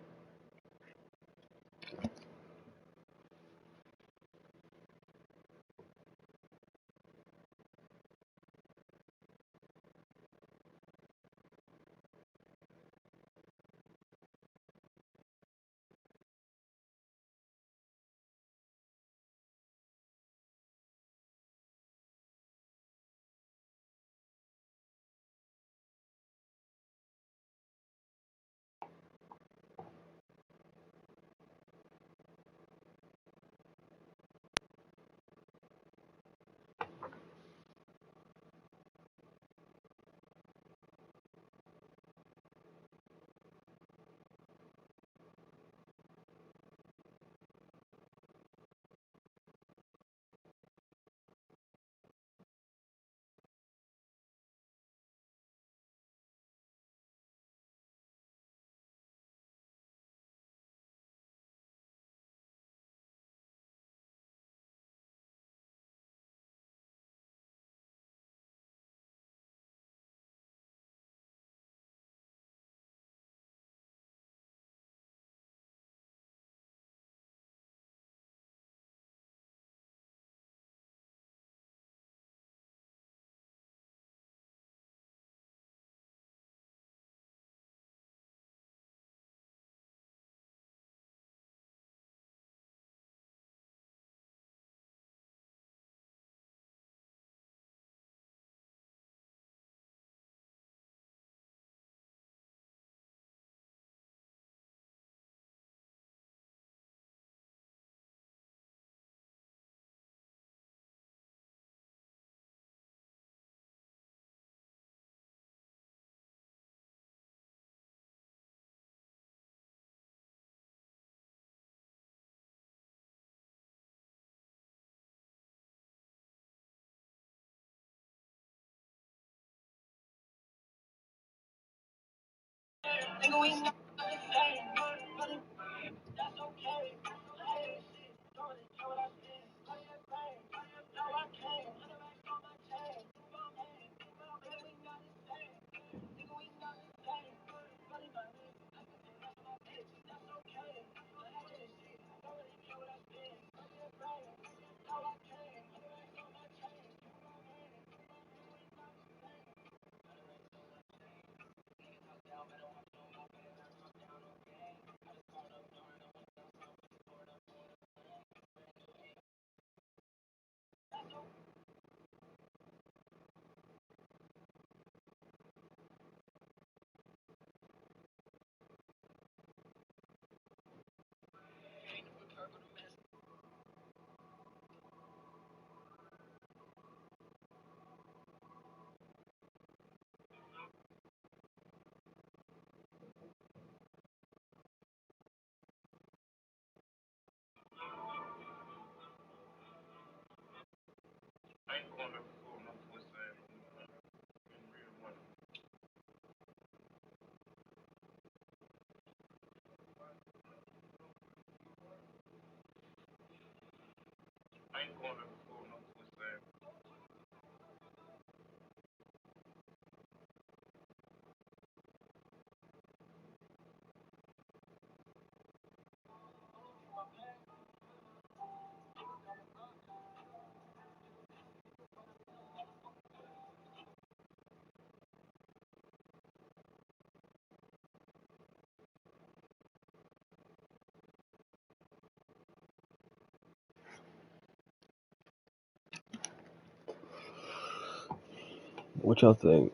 What y'all think?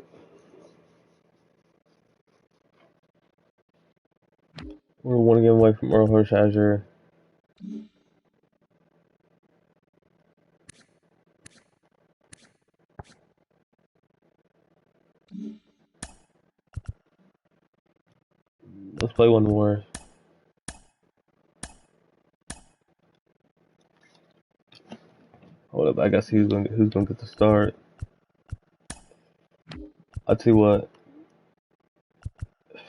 We're one game away from Earl Hershiser. Let's play one more. Hold up, I gotta see who's gonna get the start. I'll tell you what.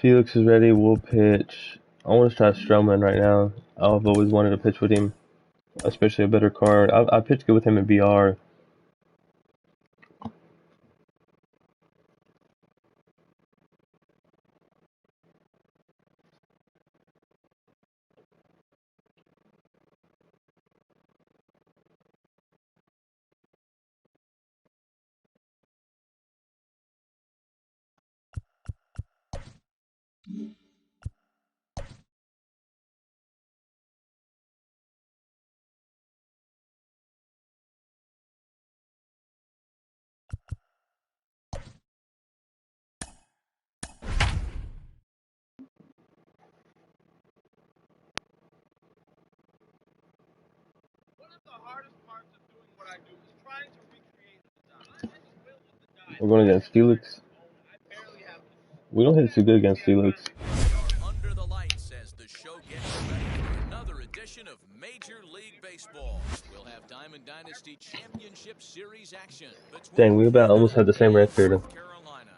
Felix is ready. We'll pitch. I want to try Stroman right now. I've always wanted to pitch with him, especially a better card. I pitched good with him in BR. We're going against Felix. We don't hit too good against Felix. Under the lights as the show gets ready for another edition of Major League Baseball. We'll have Diamond Dynasty Championship Series action between Dang, we about almost had the same record. North Carolina.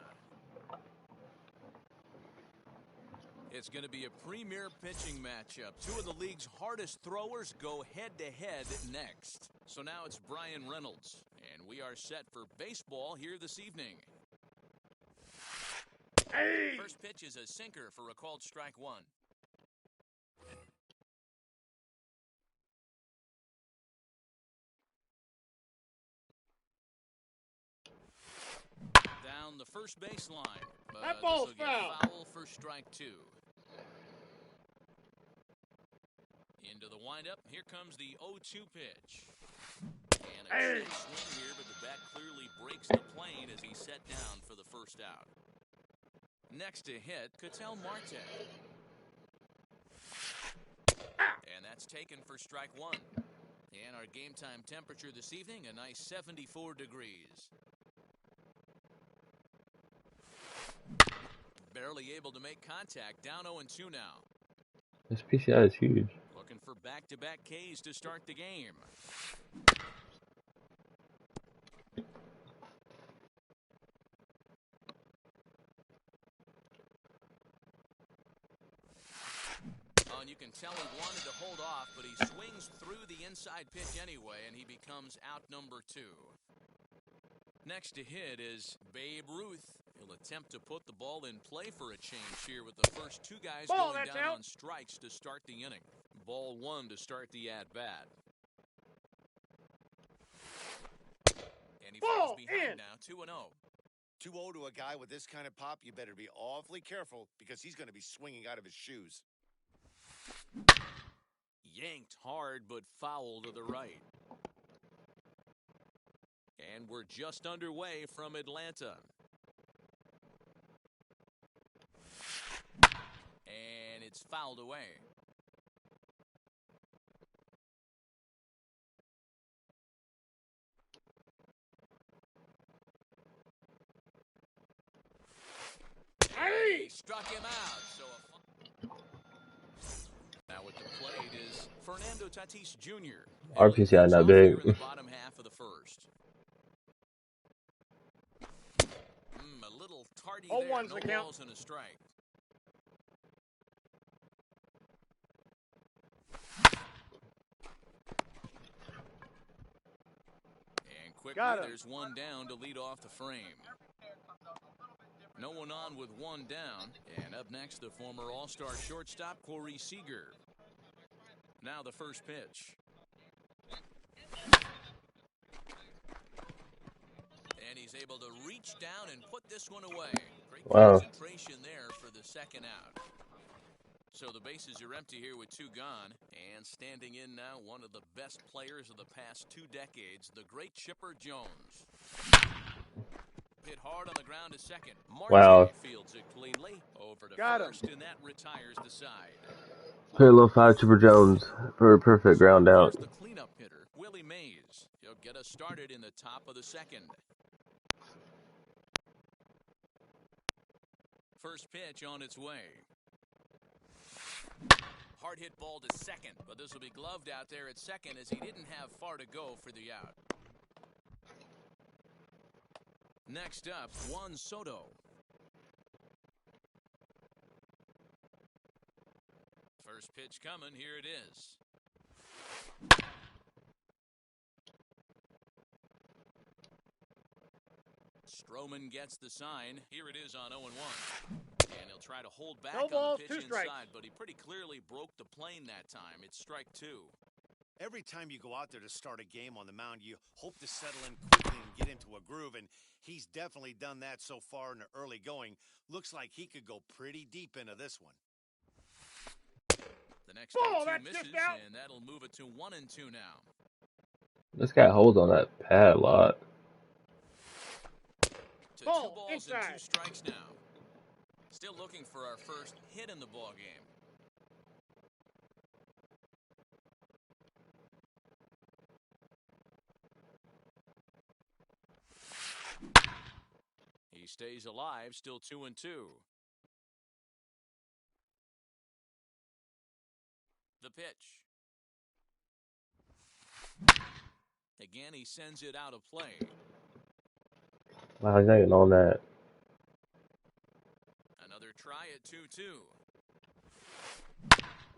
It's going to be a premier pitching matchup. Two of the league's hardest throwers go head-to-head next. So now it's Bryan Reynolds, and we are set for baseball here this evening. Hey! First pitch is a sinker for a called strike one. Down the first baseline. That ball's foul for strike two. Into the windup. Here comes the 0-2 pitch. And a chase swing here, but the bat clearly breaks the plane as he's set down for the first out. Next to hit, Ketel Marte. And that's taken for strike one. And our game time temperature this evening, a nice 74 degrees. Barely able to make contact, down 0-2 now. This PCI is huge. Looking for back-to-back Ks to start the game. Oh, and you can tell he wanted to hold off, but he swings through the inside pitch anyway, and he becomes out number two. Next to hit is Babe Ruth. He'll attempt to put the ball in play for a change here with the first two guys going down on strikes to start the inning. Ball one to start the at-bat. And he falls behind now, 2-0. 2-0 to a guy with this kind of pop, you better be awfully careful because he's going to be swinging out of his shoes. Yanked hard, but foul to the right. And we're just underway from Atlanta. And it's fouled away. He struck him out. So now with the plate is Fernando Tatis Jr. Our PCI not big. In the bottom half of the first. A little tardy there. No balls and a strike. quickly, there's one down to lead off the frame. No one on with one down. And up next, the former All-Star shortstop, Corey Seager. Now the first pitch. And he's able to reach down and put this one away. Great concentration there for the second out. So the bases are empty here with two gone. And standing in now, one of the best players of the past 2 decades, the great Chipper Jones. Hit hard on the ground to second. Marte fields it cleanly. Over to first, and that retires the side. Hit a little 5 Chipper Jones for a perfect ground out. The cleanup hitter, Willie Mays. He'll get us started in the top of the second. First pitch on its way. Hard hit ball to second, but this will be gloved out there at second as he didn't have far to go for the out. Next up, Juan Soto. First pitch coming, here it is. Stroman gets the sign. Here it is on 0-1. And he'll try to hold back on the pitch inside, but he pretty clearly broke the plane that time. It's strike 2. Every time you go out there to start a game on the mound, you hope to settle in quickly and get into a groove, and he's definitely done that so far in the early going. Looks like he could go pretty deep into this one. The next 2 misses, and that'll move it to 1-2 now. This guy holds on that pad a lot. To 2 balls and 2 strikes now. Still looking for our first hit in the ball game. He stays alive, still 2-2. The pitch. Again, he sends it out of play. Wow, he's not even on that. Another try at 2-2.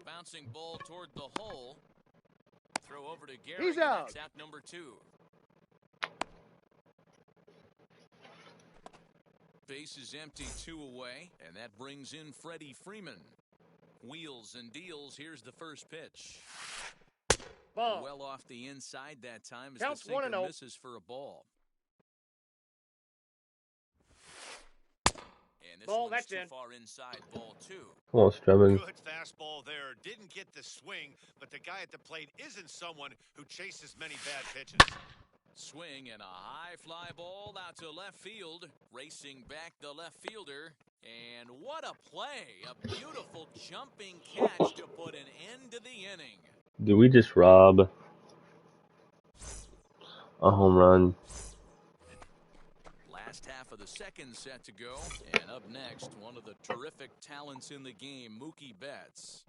Bouncing ball toward the hole. Throw over to Gary. He's out. That's out number 2. Base is empty, 2 away, and that brings in Freddie Freeman. Wheels and deals. Here's the first pitch. Ball. Well off the inside that time as the sinker misses for a ball. And this one's too far inside, ball 2. Come on, Stroman. Good fastball there. Didn't get the swing, but the guy at the plate isn't someone who chases many bad pitches. Swing and a high fly ball out to left field. Racing back the left fielder. And what a play. A beautiful jumping catch to put an end to the inning. Did we just rob a home run? Last half of the second set to go. And up next, one of the terrific talents in the game, Mookie Betts.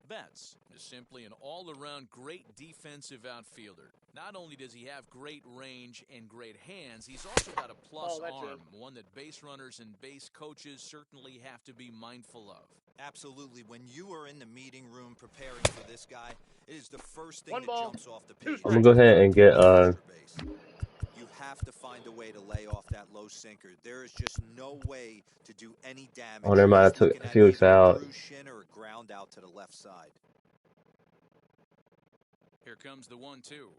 Betts is simply an all-around great defensive outfielder. Not only does he have great range and great hands, he's also got a plus arm, one that base runners and base coaches certainly have to be mindful of. Absolutely. When you are in the meeting room preparing for this guy, it is the first thing that jumps off the page. I'm gonna go ahead and get You have to find a way to lay off that low sinker. There is just no way to do any damage. Oh, never mind. I took Felix out. Shin or ground out to the left side. Here comes the 1-2.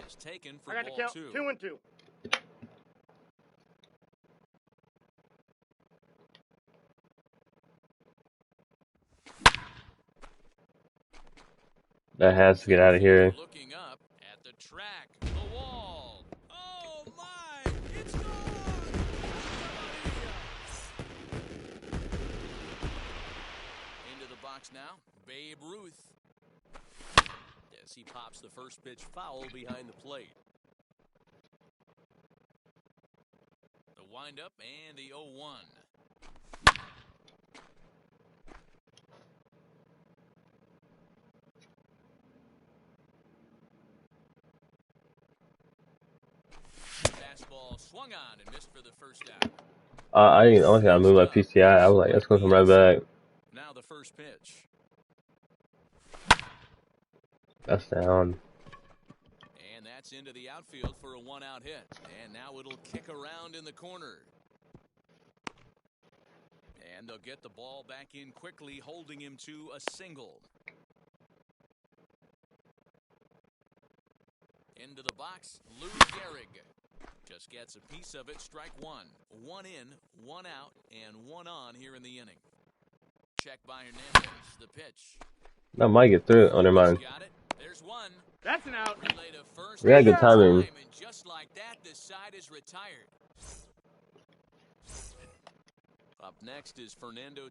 It's taken for ball 2. 2-2. That has to get out of here. Looking up at the track, the wall. Oh my! It's gone! Into the box now, Babe Ruth. As he pops the first pitch foul behind the plate. The windup and the 0-1. Fastball swung on and missed for the first out. I didn't honestly I moved my PCI. I was like, let's go come right back. Now the first pitch. That's down. And that's into the outfield for a one-out hit. And now it'll kick around in the corner. And they'll get the ball back in quickly, holding him to a single. Into the box, Lou Gehrig. Just gets a piece of it, strike one. One in, one out, and one on here in the inning. Check by Hernandez, the pitch. That might get through it. Oh, never mind. Got it. There's one. That's an out. Relay to first. We had good timing. And just like that, this side is retired. Up next is Fernando.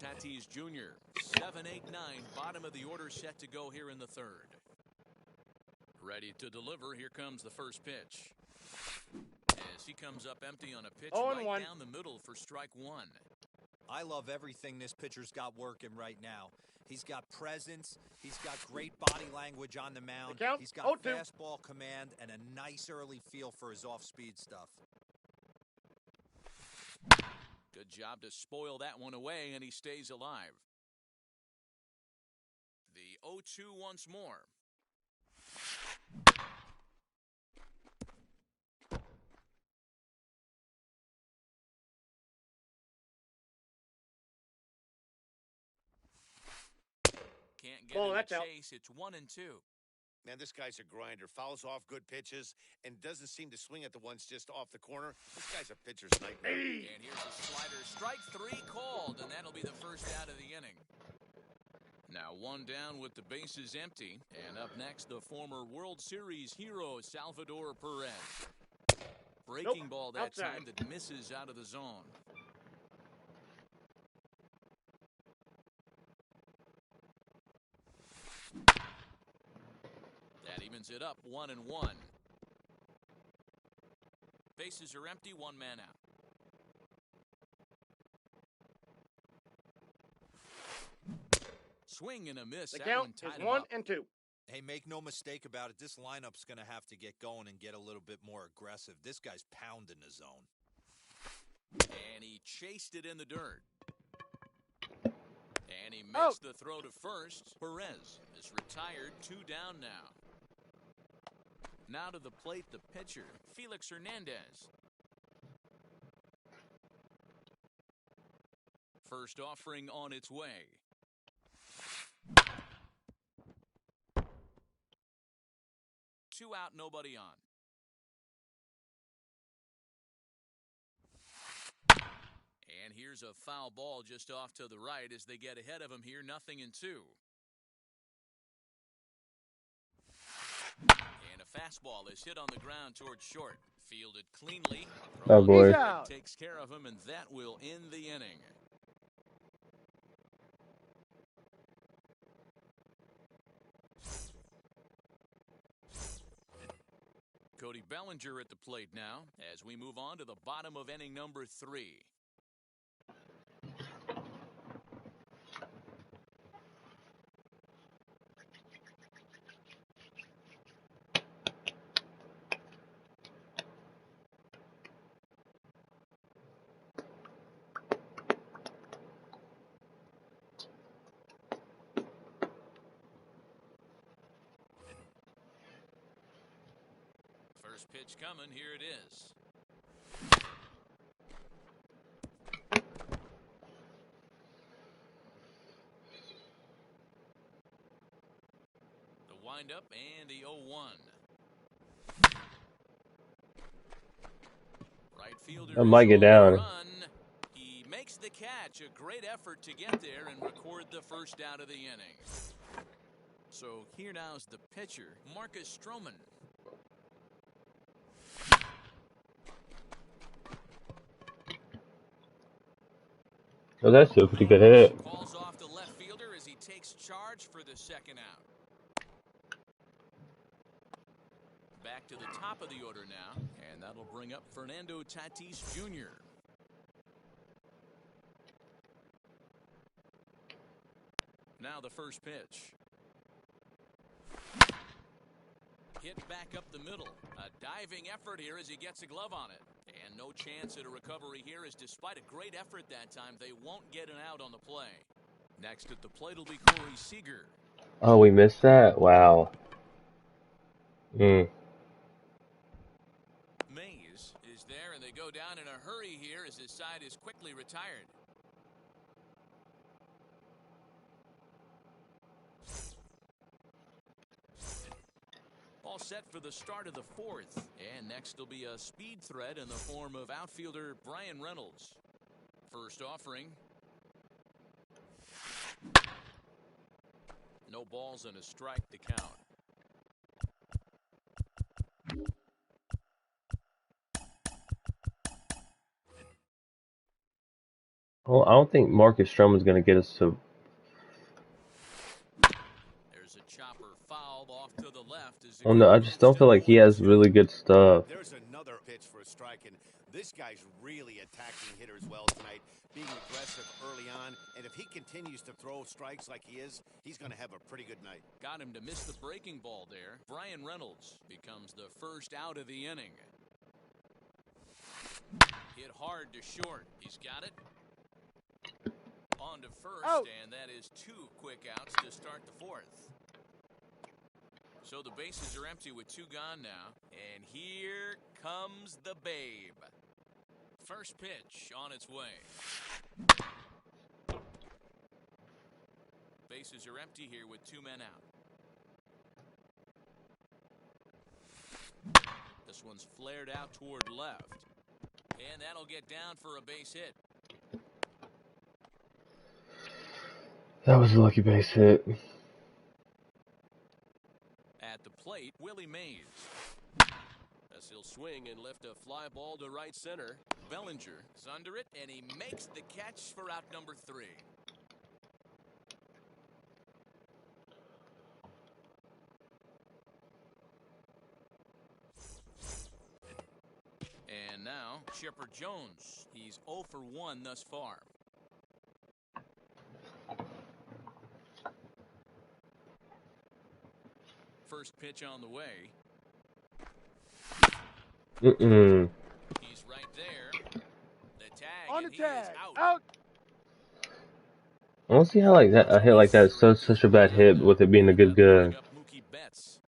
Tatis Jr. 7, 8, 9, bottom of the order, set to go here in the third. Ready to deliver. Here comes the first pitch. As he comes up empty on a pitch right down the middle for strike one. I love everything this pitcher's got working right now. He's got presence. He's got great body language on the mound. He's got fastball command and a nice early feel for his off-speed stuff. Good job to spoil that one away, and he stays alive. The 0-2 once more. Can't get in the chase. It's 1 and 2. Man, this guy's a grinder. Fouls off good pitches and doesn't seem to swing at the ones just off the corner. This guy's a pitcher's nightmare. And here's a slider. Strike 3 called, and that'll be the first out of the inning. Now one down with the bases empty. And up next, the former World Series hero, Salvador Perez. Breaking ball that time that misses out of the zone. That evens it up, 1 and 1. Bases are empty, one man out. Swing and a miss. The count is 1 and 2. Hey, make no mistake about it. This lineup's going to have to get going and get a little bit more aggressive. This guy's pounding the zone. And he chased it in the dirt. And he makes the throw to first. Perez is retired, 2 down now. Now to the plate, the pitcher, Felix Hernandez. First offering on its way. Two out, nobody on. And here's a foul ball just off to the right as they get ahead of him here, 0-2. And a fastball is hit on the ground towards short. Fielded cleanly. Oh boy. Takes care of him, and that will end the inning. Cody Bellinger at the plate now as we move on to the bottom of inning number 3. First pitch coming, here it is. The windup and the 0-1. Right fielder I might get down. He makes the catch. A great effort to get there and record the first out of the inning. So here now is the pitcher, Marcus Stroman. Oh, that's a pretty good hit. Calls off the left fielder as he takes charge for the second out. Back to the top of the order now, and that'll bring up Fernando Tatis Jr. Now the first pitch. Hit back up the middle. A diving effort here as he gets a glove on it. And no chance at a recovery here, as despite a great effort that time, they won't get an out on the play. Next at the plate will be Corey Seager. Oh, we missed that? Wow. Mays is there, and they go down in a hurry here as his side is quickly retired. All set for the start of the fourth. And next will be a speed threat in the form of outfielder Bryan Reynolds. First offering. No balls and a strike to count. Well, I don't think Marcus Stroman's going to get us to... There's a chopper foul off to the left. Oh no, I just don't feel like he has really good stuff. There's another pitch for a strike, and this guy's really attacking hitters well tonight, being aggressive early on, and if he continues to throw strikes like he is, he's going to have a pretty good night. Got him to miss the breaking ball there. Bryan Reynolds becomes the first out of the inning. Hit hard to short. He's got it. On to first, and that is 2 quick outs to start the fourth. So the bases are empty with 2 gone now, and here comes the Babe. First pitch on its way. Bases are empty here with 2 men out. This one's flared out toward left, and that'll get down for a base hit. That was a lucky base hit. At the plate, Willie Mays. As he'll swing and lift a fly ball to right center. Bellinger is under it, and he makes the catch for out number 3. And now, Chipper Jones. He's 0 for 1 thus far. First pitch on the way. He's right there. The tag. On the and he tag. is out. I don't see how like that a hit like that is such a bad hit with it being a good gun. Mookie Betts.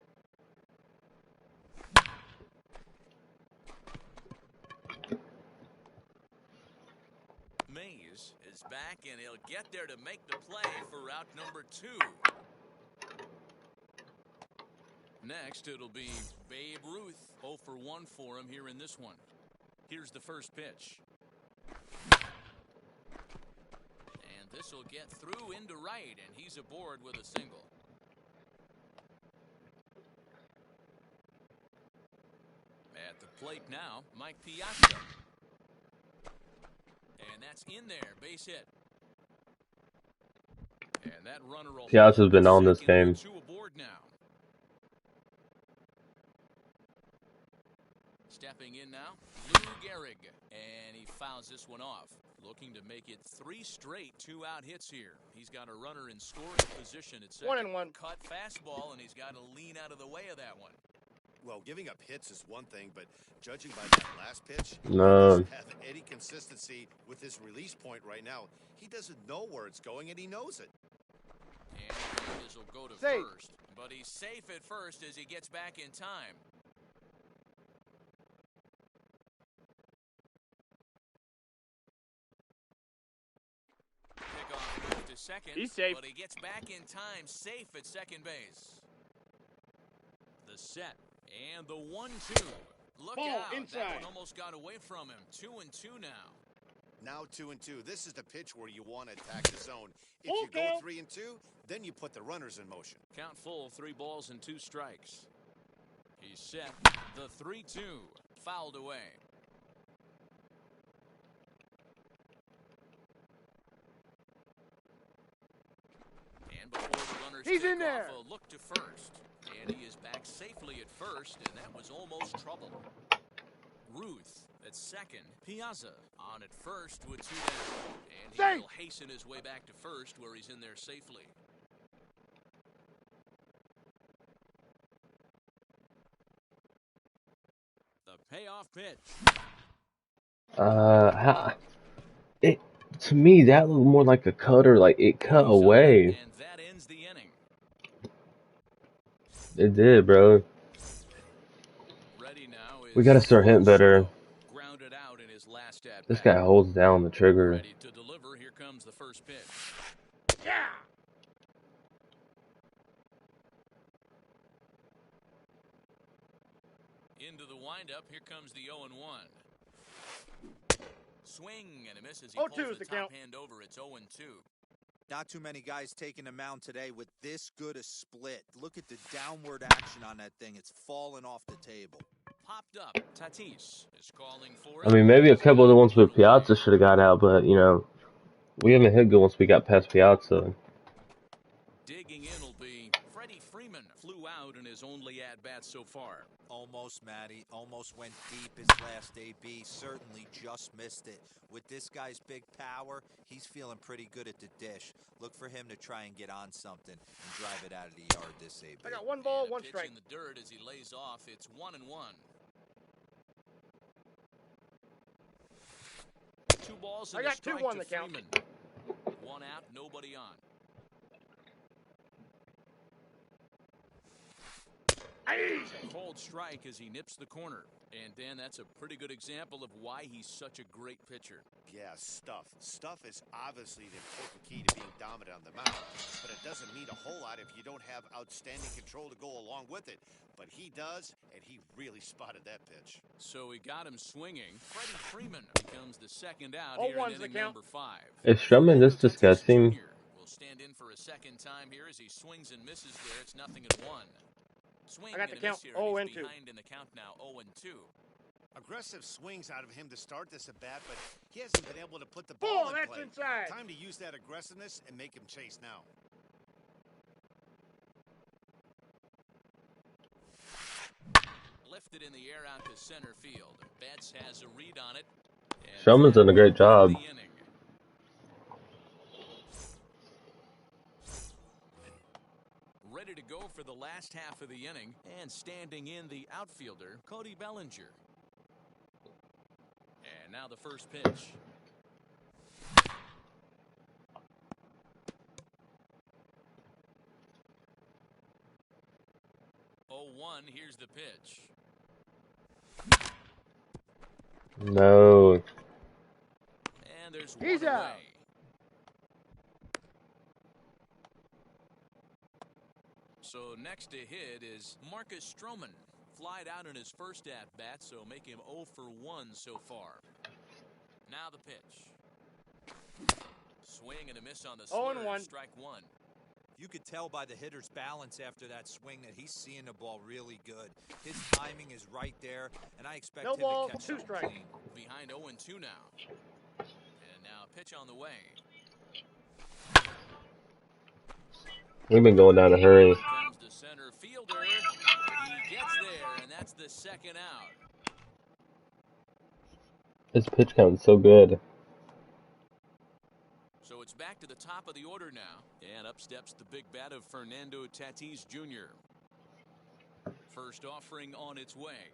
Mays is back, and he'll get there to make the play for out number 2. Next, it'll be Babe Ruth. 0 for 1 for him here in this one. Here's the first pitch. And this will get through into right, and he's aboard with a single. At the plate now, Mike Piazza. And that's in there, base hit. And that runner will... Piazza's been on this game. 2 aboard now. Stepping in now, Lou Gehrig, and he fouls this one off. Looking to make it 3 straight 2-out hits here. He's got a runner in scoring position at second. 1-1. Cut fastball, and he's got to lean out of the way of that one. Well, giving up hits is one thing, but judging by that last pitch, No. he doesn't have any consistency with his release point right now. He doesn't know where it's going, and he knows it. And this will go to Safe. first, but he's safe at first as he gets back in time. to second. He's safe. But he gets back in time, safe at second base. The set and the 1-2. Look Ball out! inside. That one almost got away from him. 2-2 now. Now 2-2. This is the pitch where you want to attack the zone. If you go 3-2, then you put the runners in motion. Count full, 3 balls and 2 strikes. He's set. The 3-2 fouled away. And before the runners He's take in there. off, a look to first. And he is back safely at first, and that was almost trouble. Ruth at second. Piazza on at first with 2 down. And he'll hasten his way back to first where he's in there safely. The payoff pitch. To me that looked more like a cutter, like it cut away. And that ends the inning. It did, bro. Ready now is We gotta start hitting better. grounded out in his last at This bat. guy holds down the trigger. Ready to deliver. Here comes the first pitch. Yeah. Into the windup. Here comes the 0-1. Swing and a miss as he 0-2 pulls is the the top count. hand over. It's 0-2. Not too many guys taking the mound today with this good a split. Look at the downward action on that thing. It's falling off the table. Popped up. Tatis is calling for I it. mean, maybe a couple of the ones with Piazza should have got out, but you know, we haven't hit good once we got past Piazza. Digging in will be Freddie Freeman. Flew out in his only at-bat so far. Almost, Matty. Almost went deep his last AB. Certainly just missed it. With this guy's big power, he's feeling pretty good at the dish. Look for him to try and get on something and drive it out of the yard this AB. I got 1 ball, And a 1 pitch strike. in the dirt as he lays off. It's 1-1. 2 balls and I a got strike 2-1 to the count. Freeman. 1 out, nobody on. Cold strike as he nips the corner. And Dan, that's a pretty good example of why he's such a great pitcher. Yeah, stuff. Stuff is obviously the important key to being dominant on the mound, but it doesn't mean a whole lot if you don't have outstanding control to go along with it. But he does, and he really spotted that pitch. So he got him swinging. Freddie Freeman becomes the second out here in 0-1's the inning count. number 5. Is Stroman this Tatis disgusting? Jr. will stand in for a second time here as he swings and misses there. It's 0-1. Swing I got the and a miss count, here, and 0-2. he's behind in the count now, 0-2. Aggressive swings out of him to start this at bat, but he hasn't been able to put the Ball, ball in that's play. inside. Time to use that aggressiveness and make him chase now. Lifted in the air out to center field. Betts has a read on it. And Stroman's done a great job. the inning. Ready to go for the last half of the inning, and standing in the outfielder, Cody Bellinger. And now the first pitch. Oh, 1, here's the pitch. No. And there's He's one out. away. So next to hit is Marcus Stroman. Flied out in his first at-bat, so make him 0 for 1 so far. Now the pitch. Swing and a miss on the 0-1. slur. Strike 1. You could tell by the hitter's balance after that swing that he's seeing the ball really good. His timing is right there, and I expect No him ball, to catch 2 that strikes. clean. Behind 0-2 now. And now a pitch on the way. We've been going down a hurry. Comes the center fielder. He gets there, and that's the second out. This pitch count is so good. So it's back to the top of the order now. And up steps the big bat of Fernando Tatis Jr. First offering on its way.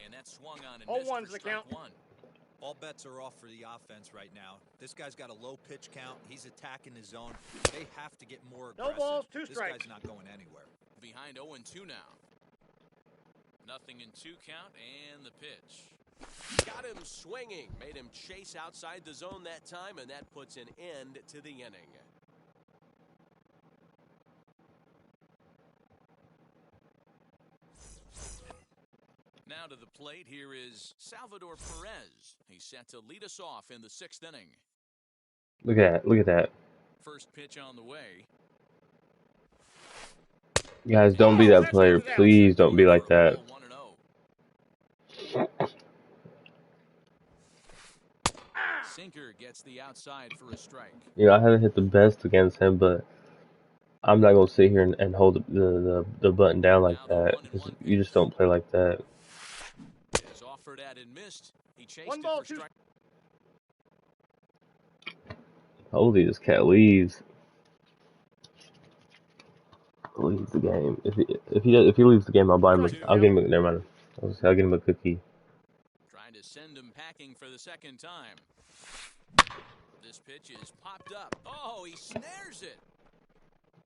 And that swung on and missed 0-1's for the strike count. 1. All bets are off for the offense right now. This guy's got a low pitch count. He's attacking his zone. They have to get more No aggressive. balls, 2 this strikes. guy's not going anywhere. Behind 0-2 now. Nothing in 2 count and the pitch. Got him swinging. Made him chase outside the zone that time, and that puts an end to the inning. Now to the plate, here is Salvador Perez. He's set to lead us off in the 6th inning. Look at that. Look at that. First pitch on the way. Guys, don't be that player. Please don't be like that. Sinker gets the outside for a strike. You know, I haven't hit the best against him, but I'm not gonna sit here and hold the button down like that. You just don't play like that. Is offered at and missed. He chased One it ball, for strike. Holy, this cat leaves. Leaves the game. If he leaves the game, I'll buy him. I'll get him. Never mind. I'll get him a cookie. Trying to send him packing for the 2nd time. This pitch is popped up. Oh, he snares it.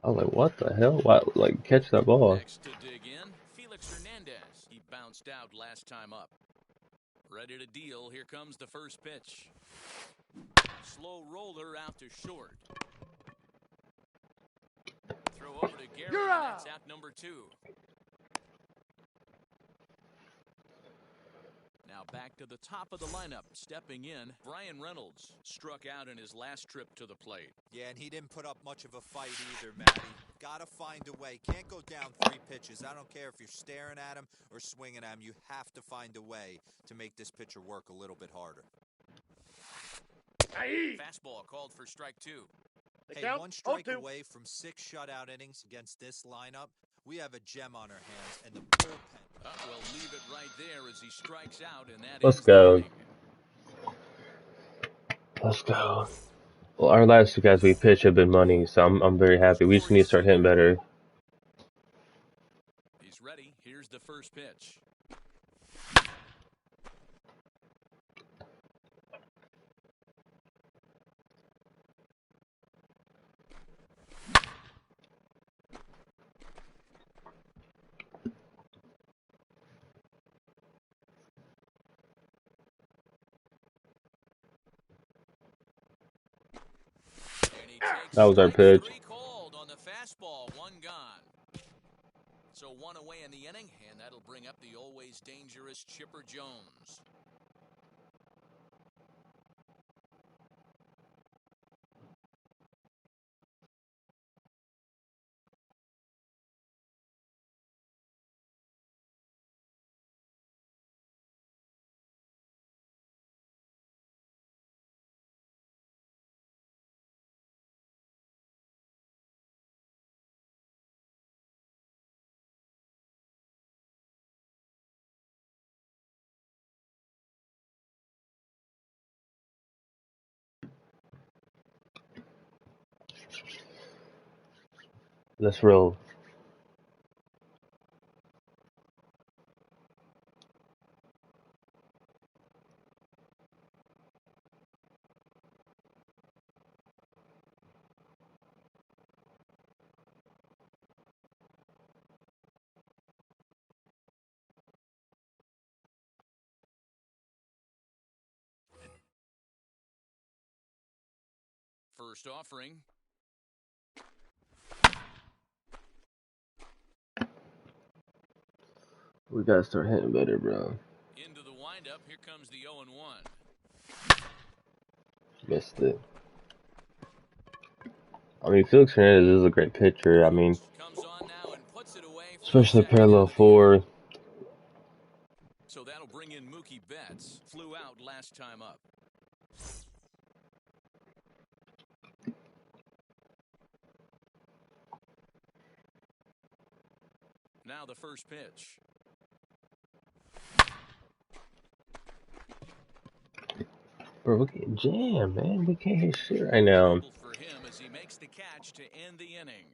I was like, what the hell? Why, like, catch that ball. Next to dig in, Felix Hernandez. He bounced out last time up. Ready to deal. Here comes the first pitch. Slow roller out to short. Throw over to Gary, and that's out number 2. Now back to the top of the lineup. Stepping in, Brian Reynolds struck out in his last trip to the plate. Yeah, and he didn't put up much of a fight either, Matty. Gotta find a way. Can't go down 3 pitches. I don't care if you're staring at him or swinging at him. You have to find a way to make this pitcher work a little bit harder. Fastball called for strike 2. Hey, 1 strike away from 6 shutout innings against this lineup. We have a gem on our hands, and the bullpen. We'll leave it right there as he strikes out, and that Let's ends go. the inning. Let's go. Well, our last 2 guys we pitched have been money, so I'm very happy. We just need to start hitting better. He's ready. Here's the first pitch. That was our pitch. 3 called on the fastball, 1 gone. So 1 away in the inning, and that'll bring up the always dangerous Chipper Jones. Let's roll. First offering. We gotta start hitting better, bro. Into the windup. Here comes the 0-1. Missed it. I mean, Felix Hernandez is a great pitcher. I mean, especially parallel 4. So that'll bring in Mookie Betts. Flew out last time up. Now the first pitch. Bro, we're getting jammed, man. We can't hit shit right now. For him as he makes the catch to end the inning.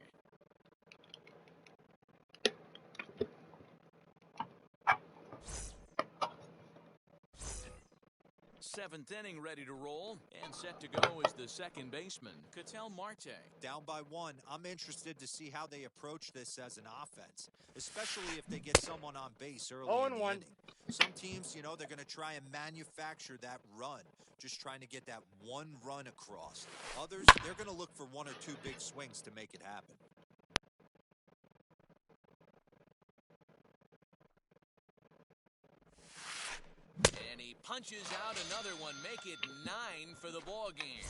seventh inning ready to roll, and set to go is the second baseman, Ketel Marte. Down by 1, I'm interested to see how they approach this as an offense, especially if they get someone on base early in the inning. Some teams, you know, they're going to try and manufacture that run, just trying to get that one run across. Others, they're going to look for 1 or 2 big swings to make it happen. And he punches out another one, make it 9 for the ball game.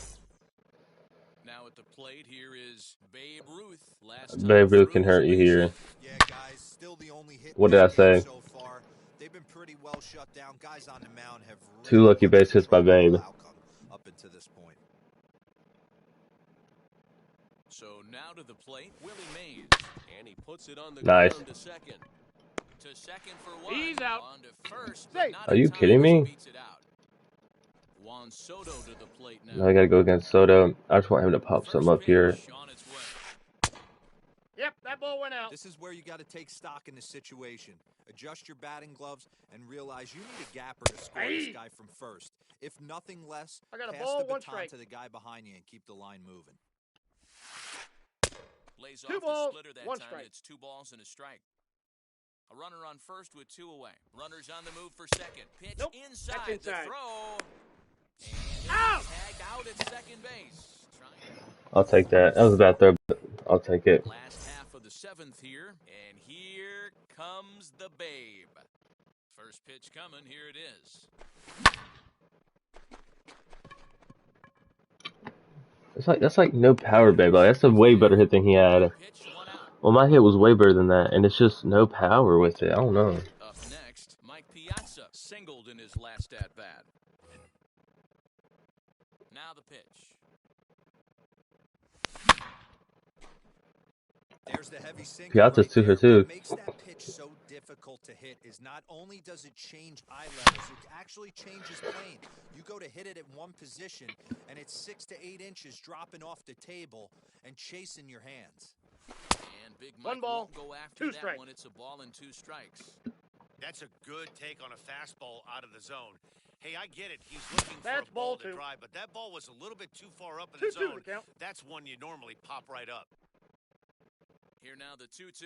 Now at the plate here is Babe Ruth. Babe Ruth can hurt you here. Yeah, guys, still the only hit what did I say? So far. They've been pretty well shut down. Guys on the mound have really 2 lucky base hits by Babe. Up until this point. So now to the plate, Willie Mays, and he puts it on the nice. ground to second. To second for 1. He's out. On to first. Are you kidding me? Juan Soto to the plate now. Now I gotta go against Soto. I just want him to pop something up here. Yep, that ball went out. This is where you got to take stock in the situation. Adjust your batting gloves and realize you need a gapper to score this guy from first. If nothing less, I got a pass ball, the one baton strike. to the guy behind you and keep the line moving. Lays 2 off balls, the splitter that 1 time. strike. It's 2 balls and a strike. A runner on first with 2 away. Runners on the move for second. Pitch Nope, inside. that's inside. The throw. And Out! tagged out at second base. I'll take that. That was a bad throw, but I'll take it. Last half of the 7th here, and here comes the Babe. First pitch coming. Here it is. That's like no power, Babe. Like, that's a way better hit than he had. Well, my hit was way better than that, and it's just no power with it. I don't know. Up next, Mike Piazza singled in his last at-bat. Now the pitch. There's the heavy sinker. Piazza's 2 for 2. What makes that pitch so difficult to hit is not only does it change eye levels, it actually changes plane. You go to hit it at one position, and it's 6 to 8 inches dropping off the table and chasing your hands. And Big Mike 1 ball, won't go after 2 that strikes. one. It's a ball and 2 strikes. That's a good take on a fastball out of the zone. Hey, I get it. He's looking for That's a ball ball to 2. drive, but that ball was a little bit too far up in 2-2 the zone. to count. That's one you normally pop right up. Here now the 2-2.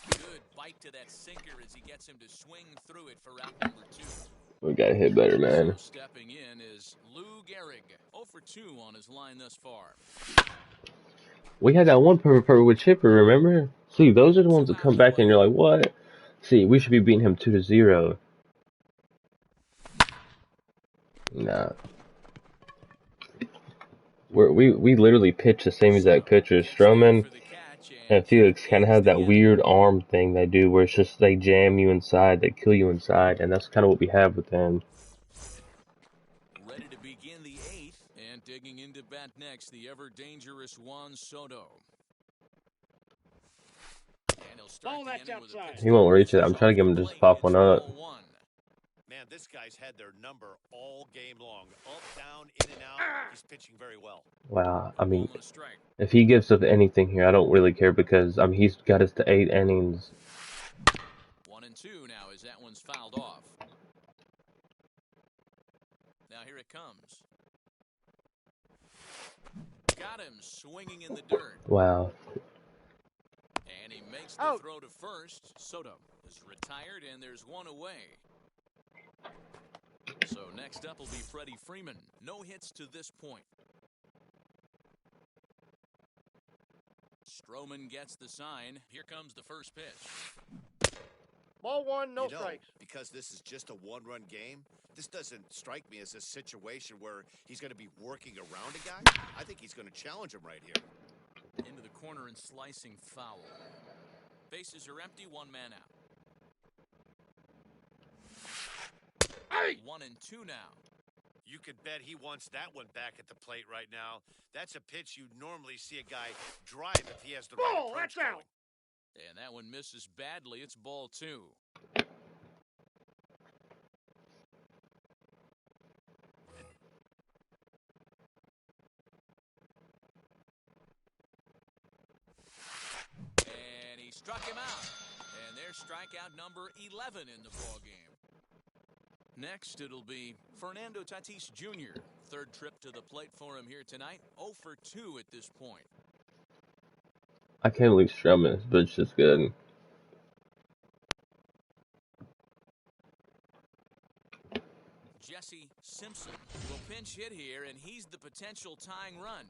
Good bite to that sinker as he gets him to swing through it for out number 2. We gotta hit better, man. So stepping in is Lou Gehrig. 0 for 2 on his line thus far. We had that one perfect with Chipper, remember? See, those are the ones that come back and you're like, what? See, we should be beating him 2-0. Nah. We literally pitch the same exact pitches. Stroman and Felix kind of have that weird arm thing they do where it's just they jam you inside, they kill you inside, and that's kind of what we have with them. Ready to begin the 8th, and digging into bat next, the ever-dangerous Juan Soto. And he'll start the inning with a pitch. He won't reach it. I'm trying to get him to just pop one up. Man, this guy's had their number all game long. Up, down, in and out. He's pitching very well. Wow, I mean, if he gives us anything here, I don't really care because he's got us to 8 innings. 1-2 now as that one's fouled off. Now here it comes. Got him swinging in the dirt. Wow. And he makes the throw to first. Soto is retired, and there's one away. So next up will be Freddie Freeman. No hits to this point. Stroman gets the sign. Here comes the first pitch. Ball 1, no strikes. Because this is just a one-run game, this doesn't strike me as a situation where he's going to be working around a guy. I think he's going to challenge him right here. Into the corner and slicing foul. Bases are empty, 1 man out. 1-2 now. You could bet he wants that one back at the plate right now. That's a pitch you normally see a guy drive if he has the right approach going. Out. And that one misses badly. It's ball 2. Struck him out. And there's strikeout number 11 in the ballgame. Next, it'll be Fernando Tatis Jr. Third trip to the plate for him here tonight. 0 for 2 at this point. I can't believe Stroman, but it's just good. Jesse Simpson will pinch hit here, and he's the potential tying run.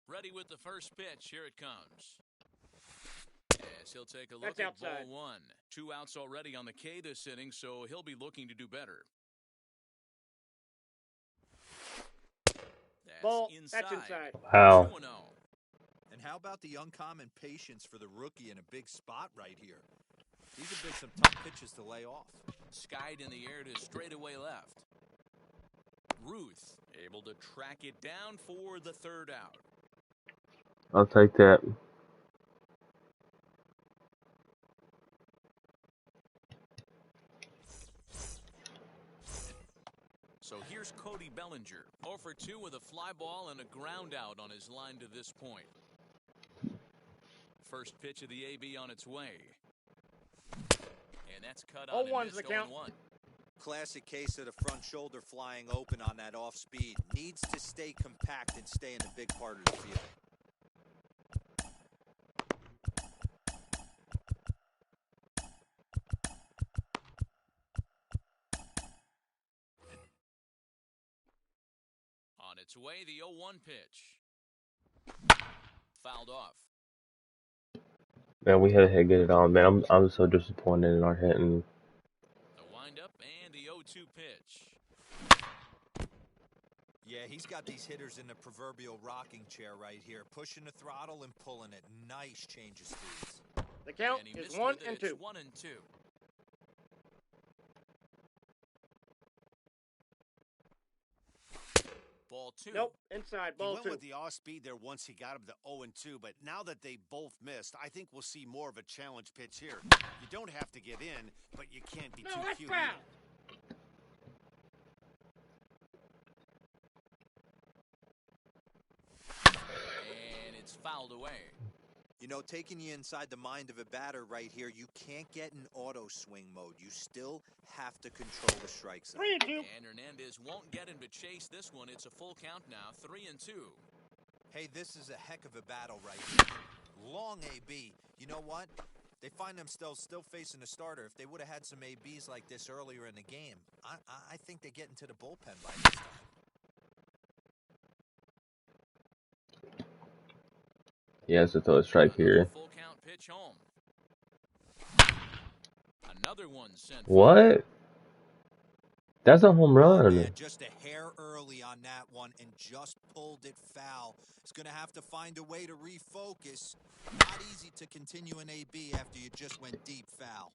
Ready with the first pitch. Here it comes. As he'll take a look at ball one. 2 outs already on the K this inning, so he'll be looking to do better. That's inside. Wow. 2-0. And how about the uncommon patience for the rookie in a big spot right here? These have been some tough pitches to lay off. Skied in the air to straightaway left. Ruth able to track it down for the 3rd out. I'll take that. So here's Cody Bellinger, 0 for 2 with a fly ball and a ground out on his line to this point. First pitch of the AB on its way. And that's cut on and missed. The count. 0-1. Classic case of the front shoulder flying open on that off speed. Needs to stay compact and stay in the big part of the field. On its way, the 0-1 pitch. Fouled off. Man, we had to hit good at all, man. I'm so disappointed in our hitting. The windup and the 0-2 pitch. Yeah, he's got these hitters in the proverbial rocking chair right here, pushing the throttle and pulling it. Nice change of speeds. The count is 1 and 2. 1 and 2. Ball 2. Nope, inside. Ball 2. He went with the off speed there once he got him to 0 and 2, but now that they both missed, I think we'll see more of a challenge pitch here. You don't have to get in, but you can't be too cute. Foul. And it's fouled away. You know, taking you inside the mind of a batter right here, you can't get in auto swing mode. You still have to control the strike zone. 3 and 2. And Hernandez won't get him to chase this one. It's a full count now, 3 and 2. Hey, this is a heck of a battle right here. Long AB. You know what? They find themselves still facing a starter. If they would have had some ABs like this earlier in the game, I think they get into the bullpen by this time. He has to throw a strike here. Full count pitch home. Another one sent. What? That's a home run. Yeah, just a hair early on that one and just pulled it foul. He's going to have to find a way to refocus. Not easy to continue an AB after you just went deep foul.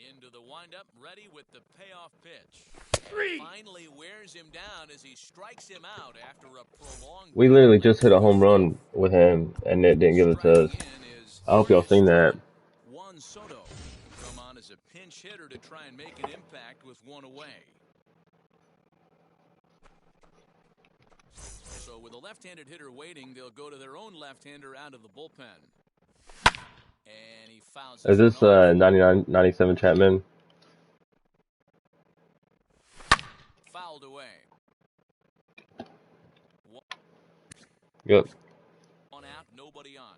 Into the windup, ready with the payoff pitch. 3. Finally wears him down as he strikes him out after a prolonged. We literally just hit a home run with him, and it didn't give it to us. I hope y'all seen that. Juan Soto come on as a pinch hitter to try and make an impact with one away. So with a left-handed hitter waiting, they'll go to their own left-hander out of the bullpen. And he fouls. Is this 99-97 Chapman? Fouled away. Yep. One out, nobody on.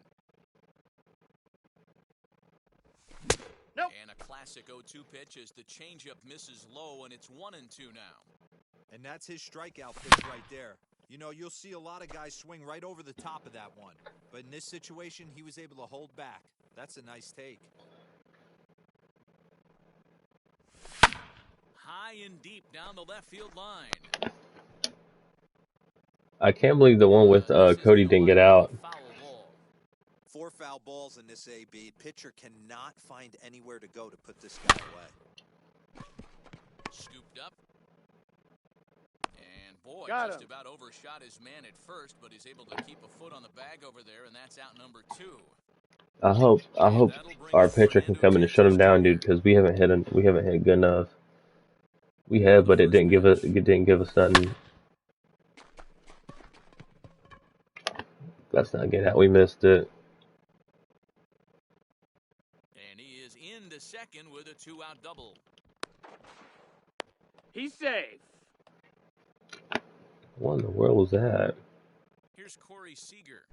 Nope. And a classic 0-2 pitch as the changeup misses low, and it's 1 and 2 now. And that's his strikeout pitch right there. You know, you'll see a lot of guys swing right over the top of that one. But in this situation, he was able to hold back. That's a nice take. High and deep down the left field line. I can't believe the one with Cody didn't get out. Foul ball. 4 foul balls in this AB. Pitcher cannot find anywhere to go to put this guy away. Scooped up. And boy, Got just him. about overshot his man at first, but he's able to keep a foot on the bag over there, and that's out number 2. I hope our pitcher can come in and shut him down, dude, because we haven't hit good enough. We have, but it didn't give us nothing. Let's not get out. We missed it. And he is into second with a 2-out double. He's safe. What in the world was that? Here's Corey Seager.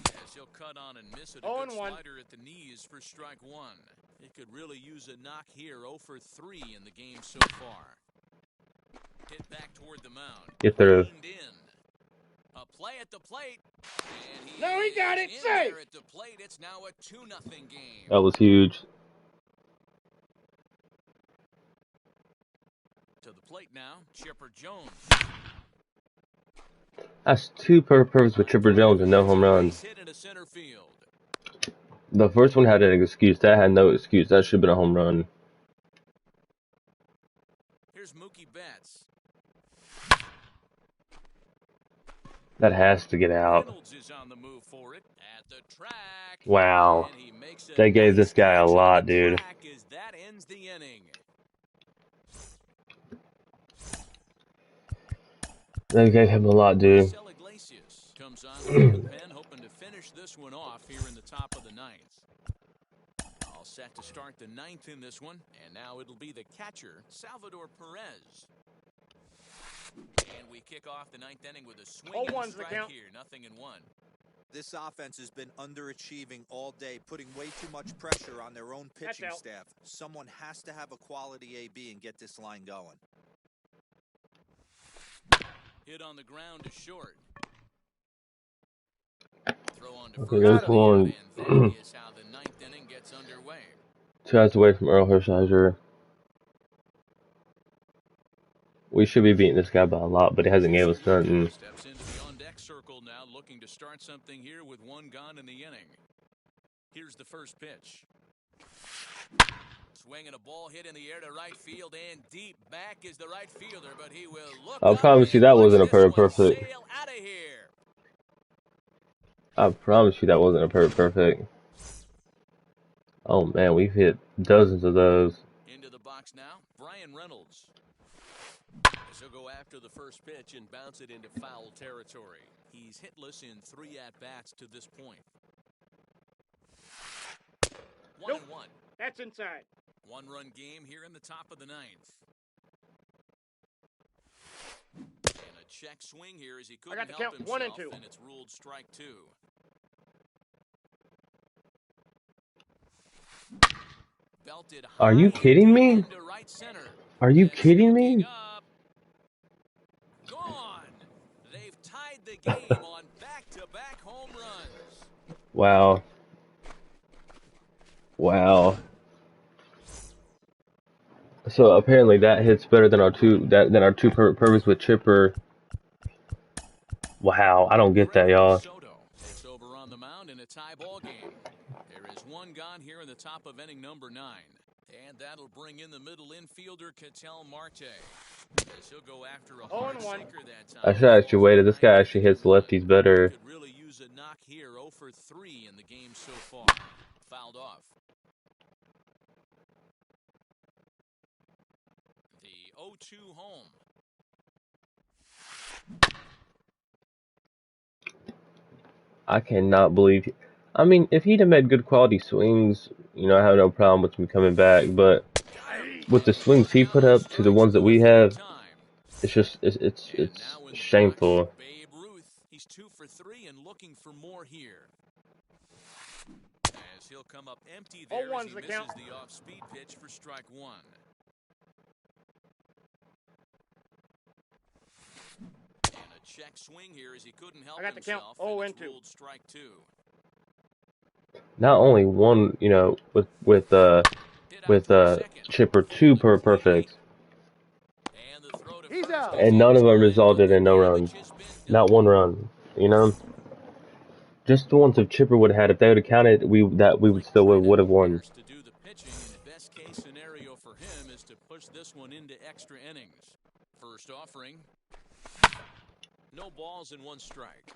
As he'll cut on and miss it. A good slider at the knees for strike one. He could really use a knock here. 0 for 3 in the game so far. Hit back toward the mound. Get there. In. A play at the plate. And he got it. In safe. there at the plate. It's now a 2-0 game. That was huge. To the plate now, Chipper Jones. That's 2 perfects with Chipper Jones and no home runs. Hit into center field. The first one had an excuse. That had no excuse. That should have been a home run. Here's Mookie Betts. That has to get out. Reynolds is on the move for it at the track. Wow. They gave this guy a lot, dude. That ends the inning. They gave him a lot, dude. Marcell Iglesias comes on with the pen, hoping to finish this one off here in the top of the ninth. All set to start the ninth in this one, and now it'll be the catcher, Salvador Perez. And we kick off the ninth inning with a swing and strike here, 0-1. This offense has been underachieving all day, putting way too much pressure on their own pitching staff. Someone has to have a quality AB and get this line going. Hit on the ground to short. Throw on to Okay, that's one. and that is how the ninth inning gets underway. 2 outs away from Earl Hershiser. We should be beating this guy by a lot, but he hasn't gave us nothing. Steps into the on-deck circle now, looking to start something here with 1 gone in the inning. Here's the first pitch. Swinging a ball hit in the air to right field and deep. Back is the right fielder, but he will look. I promise you that wasn't a perfect. Sail out of here. I promise you that wasn't a perfect. Oh man, we've hit dozens of those. Into the box now, Brian Reynolds. As he'll go after the first pitch and bounce it into foul territory. He's hitless in 3 at-bats to this point. 1-1. That's inside. 1-run game here in the top of the ninth. And a check swing here as he couldn't help himself, 1 and 2. and it's ruled strike 2. Belted. Are you kidding me? Right center. Are you kidding me? Gone. They've tied the game on back-to-back home runs. Wow. Wow. So apparently that hits better than our two perfects with Chipper. Wow, I don't get that, y'all. It's over on the mound in a tie ball game. There is 1 gone here in the top of inning number 9. And that'll bring in the middle infielder, Ketel Marte. As he'll go after a hard sinker that time. I should actually waited. This guy actually hits lefties better. Could really use a knock here. 0 for 3 in the game so far. Fouled off. The 0-2 home. I cannot believe. I mean, if he'd have made good quality swings, you know, I have no problem with him coming back. But with the swings he put up to the ones that we have, it's just it's shameful. Babe Ruth, he's 2 for 3 and looking for more here. As he'll come up empty there as he misses the off-speed pitch for strike 1. And a check swing here as he couldn't help himself. Oh, and it's ruled strike 2. Not only one, you know, with Chipper 2 perfects, and none of them resulted in no runs. Not 1 run, you know. Just the ones if Chipper would have had, if they would have counted, we would still would have won. To do the pitching, and the best case scenario for him is to push this one into extra innings. First offering. No balls and 1 strike.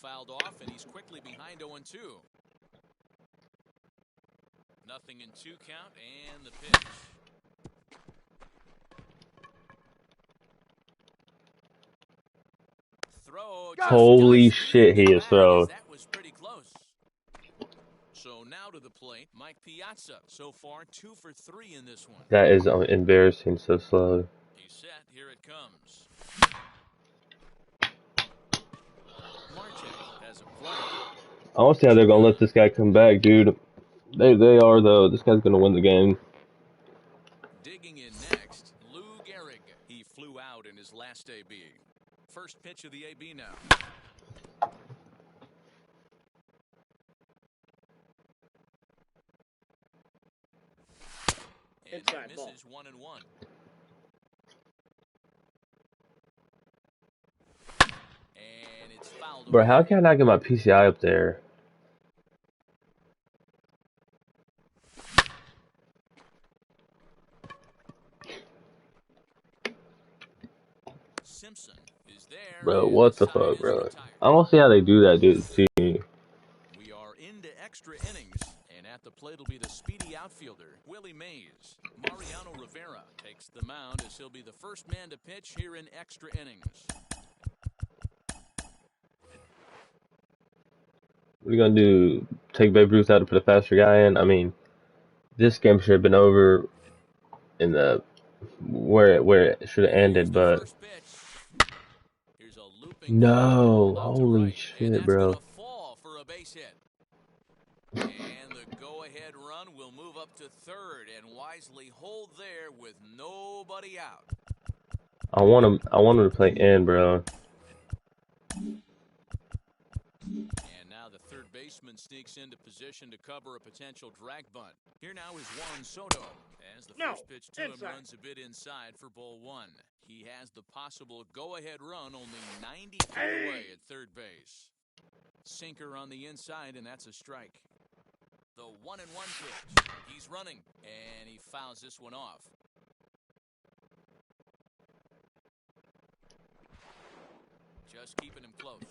fouled off, and he's quickly behind 0-2. Nothing in 2 count, and the pitch. Throw. Holy shit, he is thrown. That was pretty close. So now to the plate, Mike Piazza. So far, 2 for 3 in this one. That is embarrassing, so slow. He's set. Here it comes. Marte has a play. I want to see how they're gonna let this guy come back, dude. They are though. This guy's gonna win the game. Digging in next, Lou Gehrig. He flew out in his last AB. First pitch of the AB now. And Inside it ball. misses 1-1. And it's fouled. Bro, how can I not get my PCI up there? Simpson is there. Bro, what the fuck, bro? I don't see how they do that, dude. See. We are into extra innings, and at the plate will be the speedy outfielder, Willie Mays. Mariano Rivera takes the mound as he'll be the first man to pitch here in extra innings. What are you gonna do? Take Babe Ruth out to put a faster guy in? I mean, this game should have been over in the where it should have ended, but no, holy shit, bro. Fall for a base hit. And the go-ahead run will move up to third and wisely hold there with nobody out. I want him to play in, bro. And now the third baseman sneaks into position to cover a potential drag bunt. Here now is Juan Soto. As the first pitch to him runs a bit inside for ball 1. He has the possible go-ahead run only 90 feet away at third base. Sinker on the inside, and that's a strike. The 1-1 pitch. He's running, and he fouls this one off. Just keeping him close.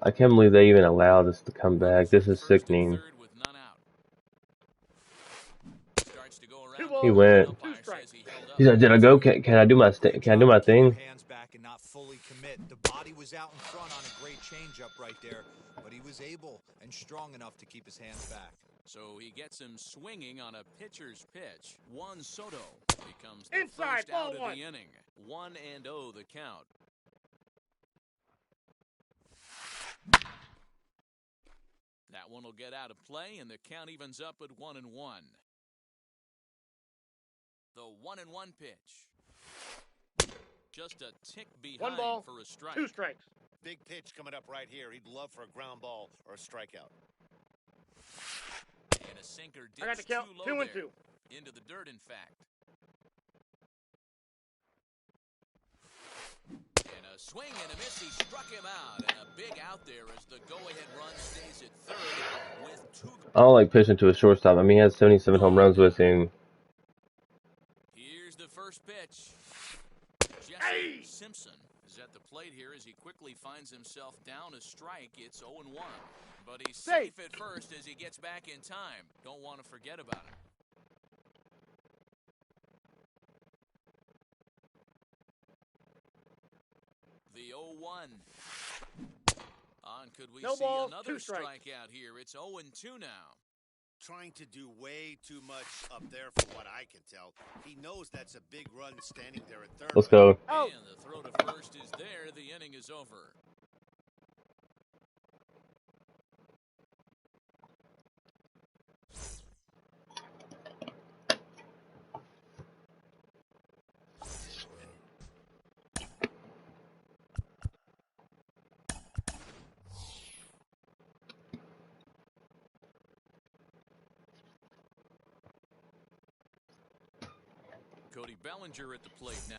I can't believe they even allow this to come back. This is sickening. He went. He's like, "Did I go? Can I do my thing?" Hands back and not fully commit. The body was out in front on a great changeup right there, but he was able and strong enough to keep his hands back. So he gets him swinging on a pitcher's pitch. Juan Soto becomes the first out of the inning. 1-0 the count. That one will get out of play, and the count evens up at 1-1. The 1-1 pitch. Just a tick behind for a strike. 2 strikes. Big pitch coming up right here. He'd love for a ground ball or a strikeout. And a sinker dips I got the count. too low 2-2. there. Into the dirt, in fact. And a swing and a miss. He struck him out. And a big out there as the go-ahead run stays at third with 2. I don't like pitching to a shortstop. I mean, he has 77 home runs with him. Here's the first pitch. Jesse Simpson is at the plate here as he quickly finds himself down a strike. It's 0-1. But he's safe at first as he gets back in time. Don't want to forget about it. The 0-1. On, could we see another strikeout here? It's 0-2 now. Trying to do way too much up there from what I can tell. He knows that's a big run standing there at third. Let's go. And the throw to first is there. The inning is over. Cody Bellinger at the plate now.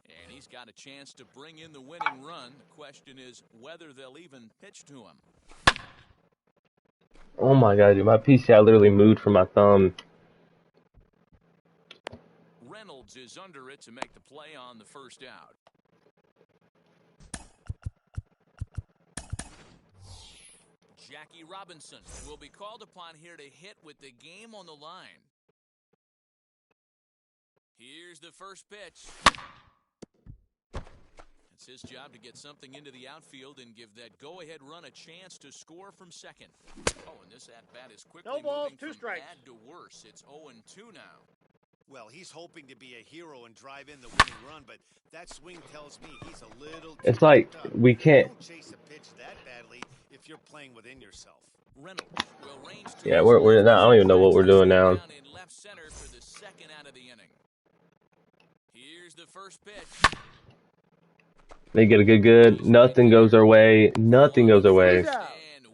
And he's got a chance to bring in the winning run. The question is whether they'll even pitch to him. Oh my god, dude, my PCI literally moved from my thumb. Fields is under it to make the play on the first out. Jackie Robinson will be called upon here to hit with the game on the line. Here's the first pitch. It's his job to get something into the outfield and give that go-ahead run a chance to score from second. Oh, and this at-bat is quickly moving from bad to worse. It's 0-2 now. Well, he's hoping to be a hero and drive in the winning run, but that swing tells me he's a little. It's like we can't. Don't chase a pitch that badly if you're playing within yourself. Reynolds will range to Yeah, we're not. I don't even know what we're doing now. in left center for the second out of the inning. Here's the first pitch. They get a good. Nothing goes our way. Nothing goes our way. And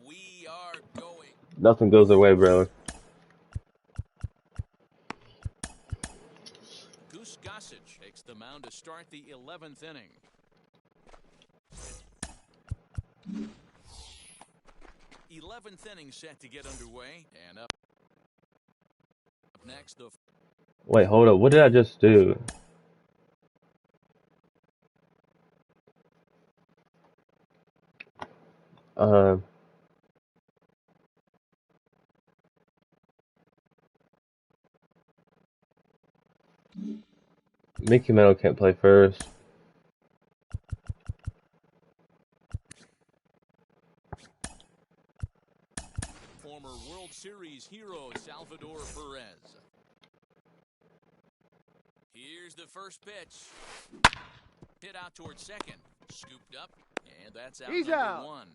we are going. Nothing goes our way, bro. Goose Gossage takes the mound to start the 11th inning. Eleventh inning set to get underway, and up next the. Wait, hold up. What did I just do? Mickey Mantle can't play first. Former World Series hero Salvador Perez. Here's the first pitch. Hit out towards second. Scooped up, and that's out number one.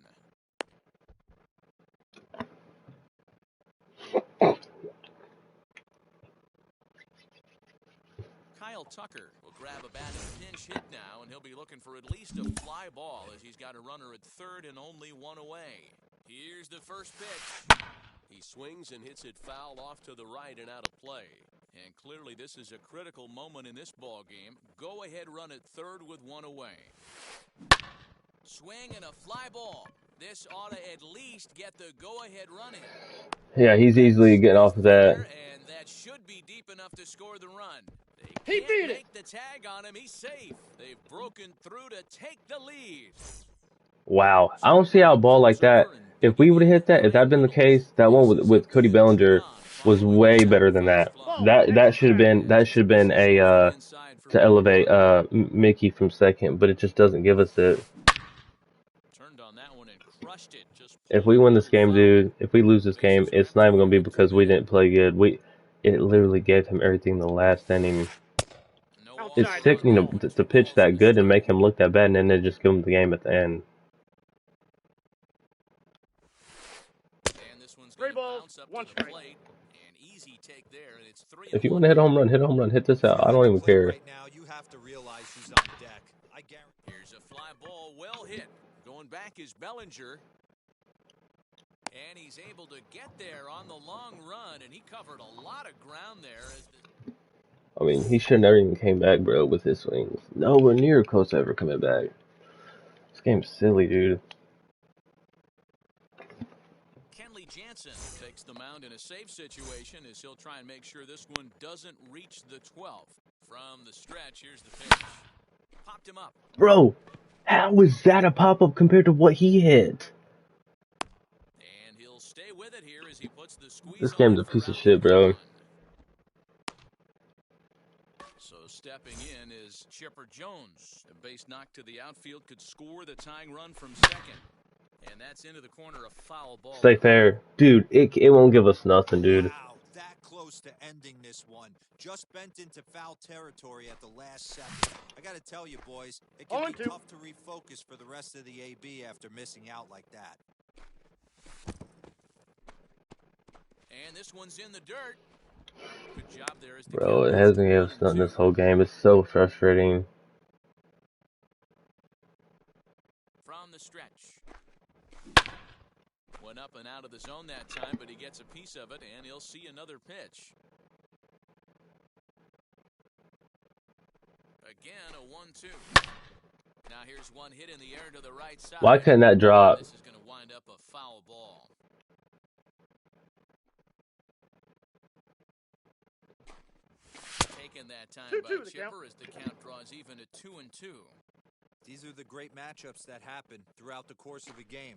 Kyle Tucker will grab a batting pinch hit now, and he'll be looking for at least a fly ball as he's got a runner at third and only one away. Here's the first pitch. He swings and hits it foul off to the right and out of play. And clearly this is a critical moment in this ball game. Go ahead run at third with one away. Swing and a fly ball. This ought to at least get the go-ahead run in. Yeah, he's easily getting off of that. And that should be deep enough to score the run. They can't make the tag on him. He's safe. They've broken through to take the lead. Wow, I don't see how a ball like that. If we would have hit that, if that had been the case, that one with Cody Bellinger was way better than that. That should have been a to elevate Mickey from second, but it just doesn't give us it. Turned on that one and crushed it. If we win this game, dude, if we lose this game, it's not even gonna be because we didn't play good. It literally gave him everything in the last inning. It's sick, you know, to pitch that good and make him look that bad, and then they just give him the game at the end. And this one's going to bounce up to the plate. An easy take there, and it's 3-1. If you want to hit a home run, hit a home run. Hit this out. I don't even care. Right now, you have to realize who's on deck. I guarantee. Here's a fly ball, well hit. Going back is Bellinger. And he's able to get there on the long run, and he covered a lot of ground there. I mean, he should never even came back, bro, with his swings. Nowhere near close to ever coming back. This game's silly, dude. Kenley Jansen takes the mound in a safe situation as he'll try and make sure this one doesn't reach the 12th. From the stretch, here's the pitch. Popped him up. Bro, how is that a pop-up compared to what he hit? And he'll stay with it here as he puts the squeeze. This game's a piece of shit, bro. So stepping in is Chipper Jones. A base knock to the outfield could score the tying run from second. And that's into the corner, a foul ball. Stay fair. Dude, it won't give us nothing, dude. Wow, that close to ending this one. Just bent into foul territory at the last second. I got to tell you, boys, it can be tough to refocus for the rest of the AB after missing out like that. And this one's in the dirt. Good job there. Bro, it hasn't given us nothing this whole game. It's so frustrating. From the stretch. Went up and out of the zone that time, but he gets a piece of it, and he'll see another pitch. Again, a 1-2. Now here's one hit in the air to the right side. Why couldn't that drop? This is going to wind up a foul ball. Taking that time 2-2 by the count. Chipper as the count draws even at 2-2. These are the great matchups that happen throughout the course of a game.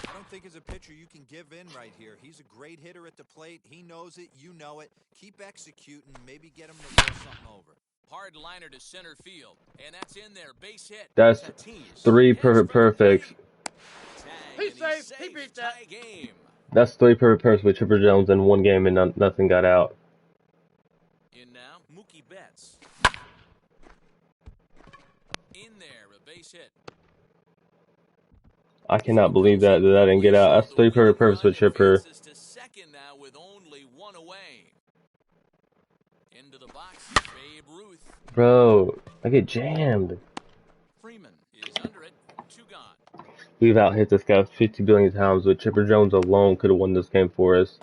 I don't think as a pitcher you can give in right here. He's a great hitter at the plate. He knows it. You know it. Keep executing. Maybe get him to roll something over. Hard liner to center field, and that's in there. Base hit. That's Tatis 3 heads for the perfects. plate. Tag, He's and safe. He safe. beat that. Tie game. That's 3 perfects with Chipper Jones in one game and nothing got out. In now, Mookie Betts. In there, a base hit. I cannot believe that didn't get out. That's 3 perfects with Chipper. Advances to second now with only one away. Into the box, Babe Ruth. Bro, I get jammed. Freeman is under it. 2 gone. We've out hit this guy 50 billion times, but Chipper Jones alone could have won this game for us.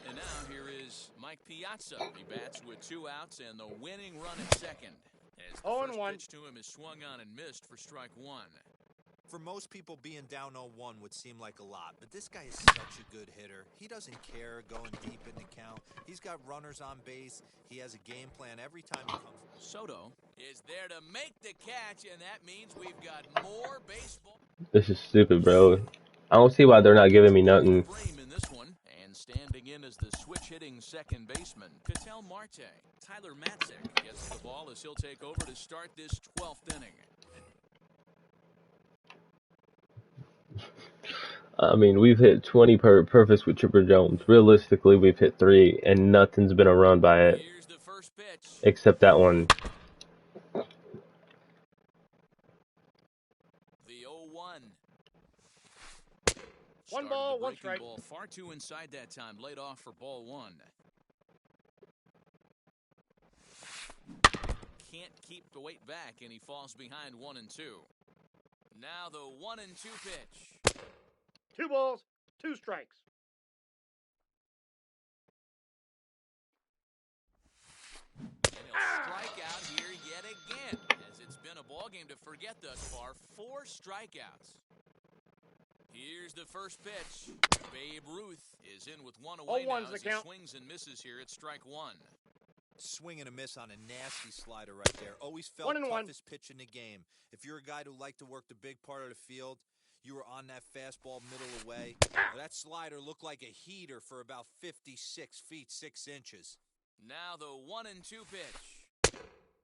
And now here is Mike Piazza. He bats with 2 outs and the winning run at second. As the 0-1. first pitch to him is swung on and missed for strike 1. For most people, being down 0-1 would seem like a lot, but this guy is such a good hitter. He doesn't care going deep in the count. He's got runners on base. He has a game plan every time he comes. Soto is there to make the catch, and that means we've got more baseball. This is stupid, bro. I don't see why they're not giving me nothing. Frame in this one, and standing in as the switch-hitting second baseman, Ketel Marte. Tyler Matzek gets the ball as he'll take over to start this 12th inning. I mean, we've hit 20 perfects with Chipper Jones. Realistically, we've hit 3, and nothing's been a run by it. Here's the first pitch. Except that one. The 0-1. 1 ball, 1 Breaking strike. ball far too inside that time. Laid off for ball 1. Can't keep the weight back, and he falls behind 1-2. Now the 1-2 pitch. 2 balls, 2 strikes. And he'll strike out here yet again, as it's been a ball game to forget thus far. 4 strikeouts. Here's the first pitch. Babe Ruth is in with 1 away now 0-1's the as he count. swings and misses here at strike 1. Swing and a miss on a nasty slider right there. Always felt 1-1. toughest pitch in the game. If you're a guy who liked to work the big part of the field, you were on that fastball middle away. That slider looked like a heater for about 56 feet 6 inches. Now the 1-2 pitch.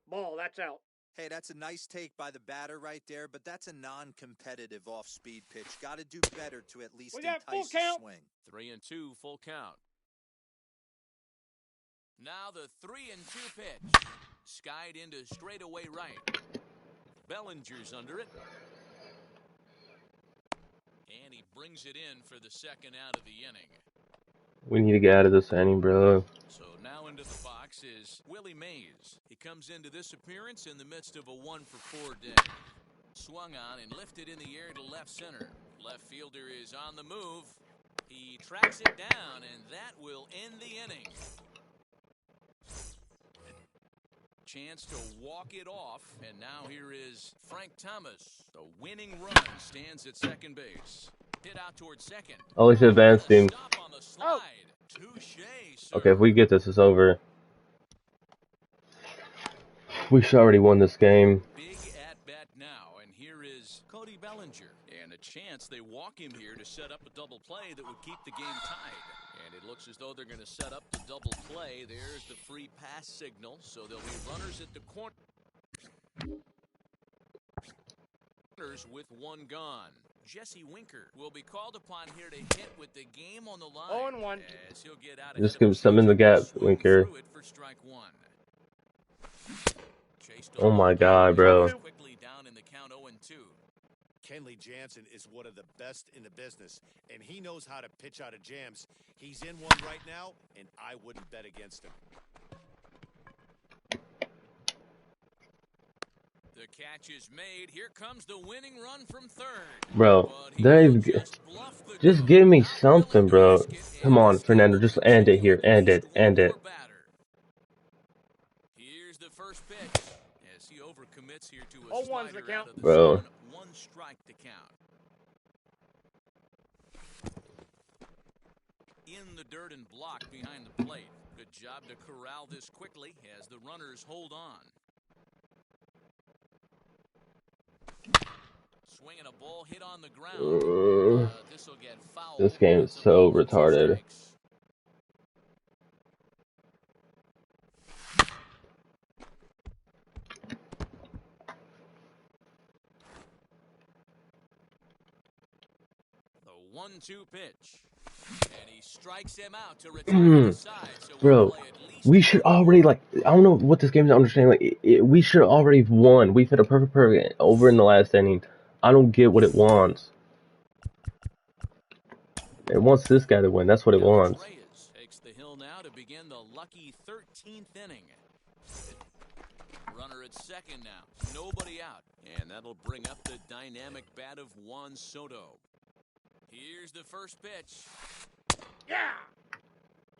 Ball, that's out. Hey, that's a nice take by the batter right there, but that's a non-competitive off-speed pitch. Got to do better to at least We got full entice a count. swing. 3-2, full count. Now the 3-2 pitch. Skied into straightaway right. Bellinger's under it. And he brings it in for the second out of the inning. We need to get out of this inning, bro. So now into the box is Willie Mays. He comes into this appearance in the midst of a 1-for-4 day. Swung on and lifted in the air to left center. Left fielder is on the move. He tracks it down, and that will end the inning. Chance to walk it off, and now here is Frank Thomas. The winning run stands at second base. Hit out towards second. Oh, he's advanced him. Stop on the slide. Touche, sir. Okay, if we get this, it's over. We should already won this game. Big at bat now, and here is Cody Bellinger. And a chance they walk him here to set up a double play that would keep the game tied. And it looks as though they're going to set up the double play. There's the free pass signal, so there'll be runners at the corner. With 1 gone. Jesse Winker will be called upon here to hit with the game on the line. 0-1. As he'll get out Just ahead give of some in the gap, swing Winker. through it for strike 1. Chased Oh my over god, bro. quickly down in the count 0-2. Kenley Jansen is one of the best in the business, and he knows how to pitch out of jams. He's in one right now, and I wouldn't bet against him. The catch is made. Here comes the winning run from third. Bro, But he they will just bluff the just count. give me Not something, willing to bro. risk it, Come and on, this Fernando, will just end it here. continue End it. against one End it. more batter. Here's the first pitch as he overcommits here to a 0-1's the slider count. out of the Bro. zone. 1 strike to count. In the dirt and block behind the plate. Good job to corral this quickly as the runners hold on. Swinging a ball hit on the ground. This will get fouled. This game is so retarded. The 1-2 pitch. And he strikes him out to return the side. So Bro, we should already, like, I don't know what this game is understanding. Like, we should already have won. We've hit a perfect over in the last inning. I don't get what it wants. It wants this guy to win. That's what it wants. Reyes takes the hill now to begin the lucky 13th inning. Runner at second now. Nobody out. And that'll bring up the dynamic bat of Juan Soto. Here's the first pitch. Yeah!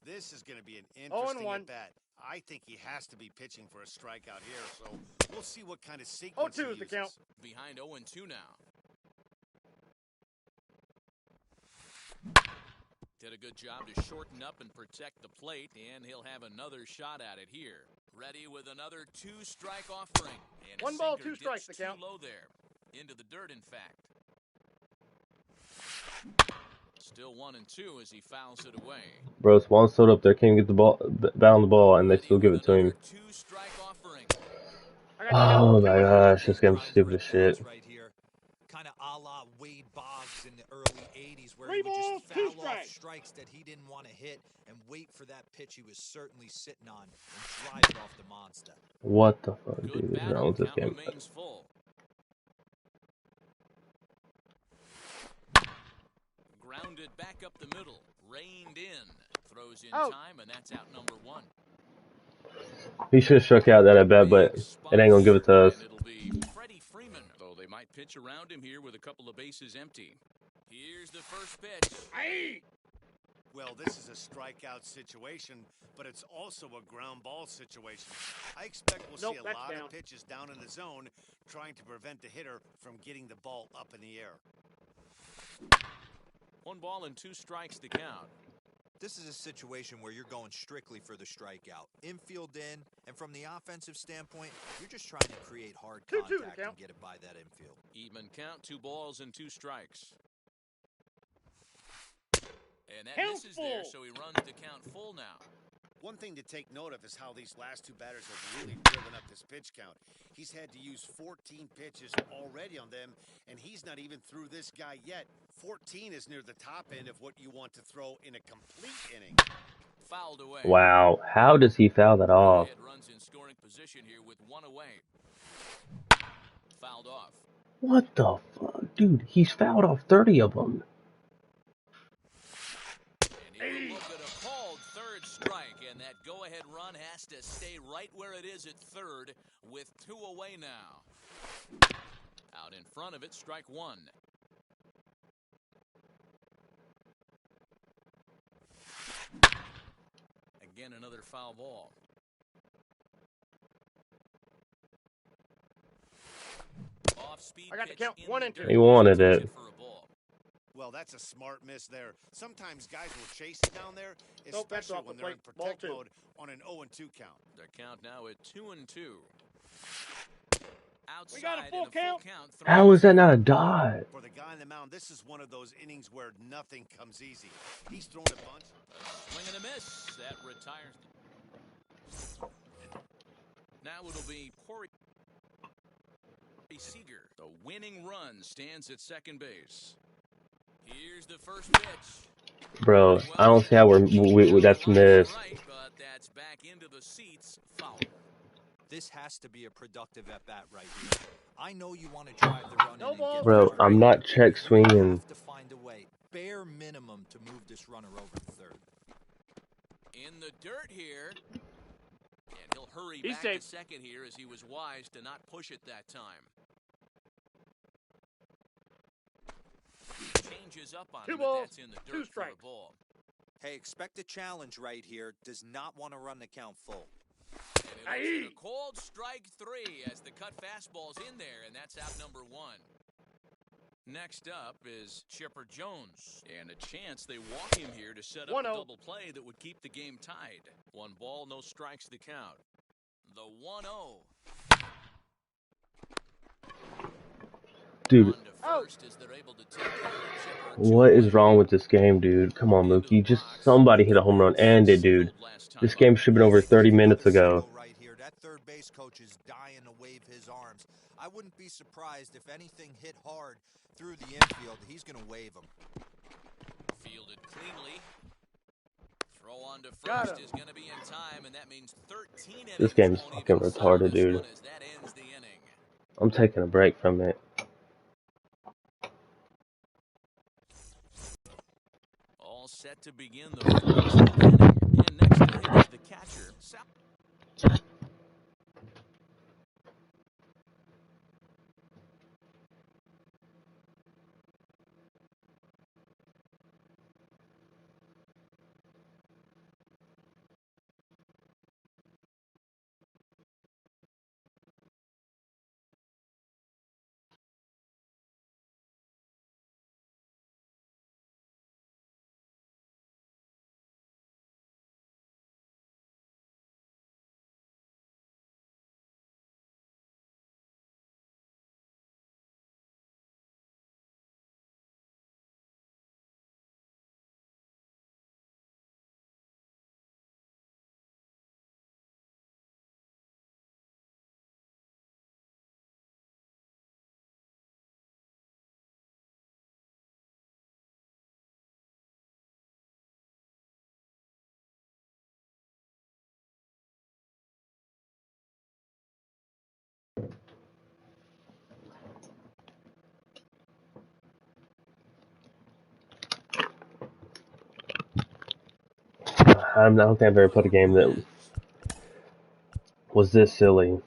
This is going to be an interesting at bat. I think he has to be pitching for a strikeout here, so we'll see what kind of sequence 0-2 is the count. Behind 0-2 now. Did a good job to shorten up and protect the plate, and he'll have another shot at it here. Ready with another 2-strike offering. And 1 ball, 2 strikes, the count. Low there. Into the dirt, in fact. Still 1-2 as he fouls it away. Bro, it's Juan Soto up there. Can't get the ball, bat on the ball, and they still give it to him. Oh my gosh, this game's stupid as shit. Right here, kind of a la Wade Boggs in the early 80s, where he would just foul off strikes that he didn't want to hit and wait for that pitch he was certainly sitting on and drive it off the monster. What the fuck, dude? What's wrong with this game? Grounded back up the middle, reined in, throws in time, and that's out number 1. He should have struck out that at bat, but it ain't gonna give it to us. It'll be Freddie Freeman, though they might pitch around him here with a couple of bases empty. Here's the first pitch. Aye. Well, this is a strikeout situation, but it's also a ground ball situation. I expect we'll see a lot of pitches down in the zone, trying to prevent the hitter from getting the ball up in the air. 1 ball and 2 strikes to count. This is a situation where you're going strictly for the strikeout. Infield in, and from the offensive standpoint, you're just trying to create hard contact and get it by that infield. Even count, 2 balls and 2 strikes. And that misses there, so he runs the count full now. One thing to take note of is how these last 2 batters have really driven up this pitch count. He's had to use 14 pitches already on them, and he's not even through this guy yet. 14 is near the top end of what you want to throw in a complete inning. Fouled away. Wow, how does he foul that off? Runs in scoring position here with 1 away. Fouled off. What the fuck, dude? He's fouled off 30 of them. And he will look at a called 3rd strike, and that go-ahead run has to stay right where it is at 3rd with 2 away now. Out in front of it, strike 1. Again, another foul ball. Off-speed. I got to count 1 and 2. He wanted it. Well, that's a smart miss there. Sometimes guys will chase it down there, especially when they're in protect mode on an 0-2 count. Their count now at 2-2. Outside we got a full count. How is that not a dot? For the guy on the mound, this is one of those innings where nothing comes easy. He's thrown a bunch. A swing and a miss. That retires. Now it'll be Corey Seager. The winning run stands at second base. Here's the first pitch. Bro, I don't see how that's missed. Right, but that's back into the seats. Foul. This has to be a productive at-bat right here. I know you want to drive the run in and get Bro, I'm not check swinging. You have to find a way, bare minimum, to move this runner over to 3rd. In the dirt here. And he'll hurry back to second here as he was wise to not push it that time. Changes up on 2 balls, that's in the 2 dirt strikes. for a ball. Hey, expect a challenge right here. Does not want to run the count full. And it looks like a cold strike 3 as the cut fastball's in there, and that's out number 1. Next up is Chipper Jones, and a chance they walk him here to set up a double play that would keep the game tied. 1 ball, no strikes to count. The 1-0. Dude, what is wrong with this game, dude? Come on, Mookie. Just somebody hit a home run. And it, dude. This game should have been over 30 minutes ago. Right here. That third base coach is dying to wave his arms. I wouldn't be surprised if anything hit hard through the infield. He's going to wave them. Fielded cleanly. Throw on to first is going to be in time, and that means 13 innings. This game's fucking retarded, dude. I'm taking a break from it. All set to begin the 14th inning. And next to him is the catcher. I don't think I've ever played a game that was this silly.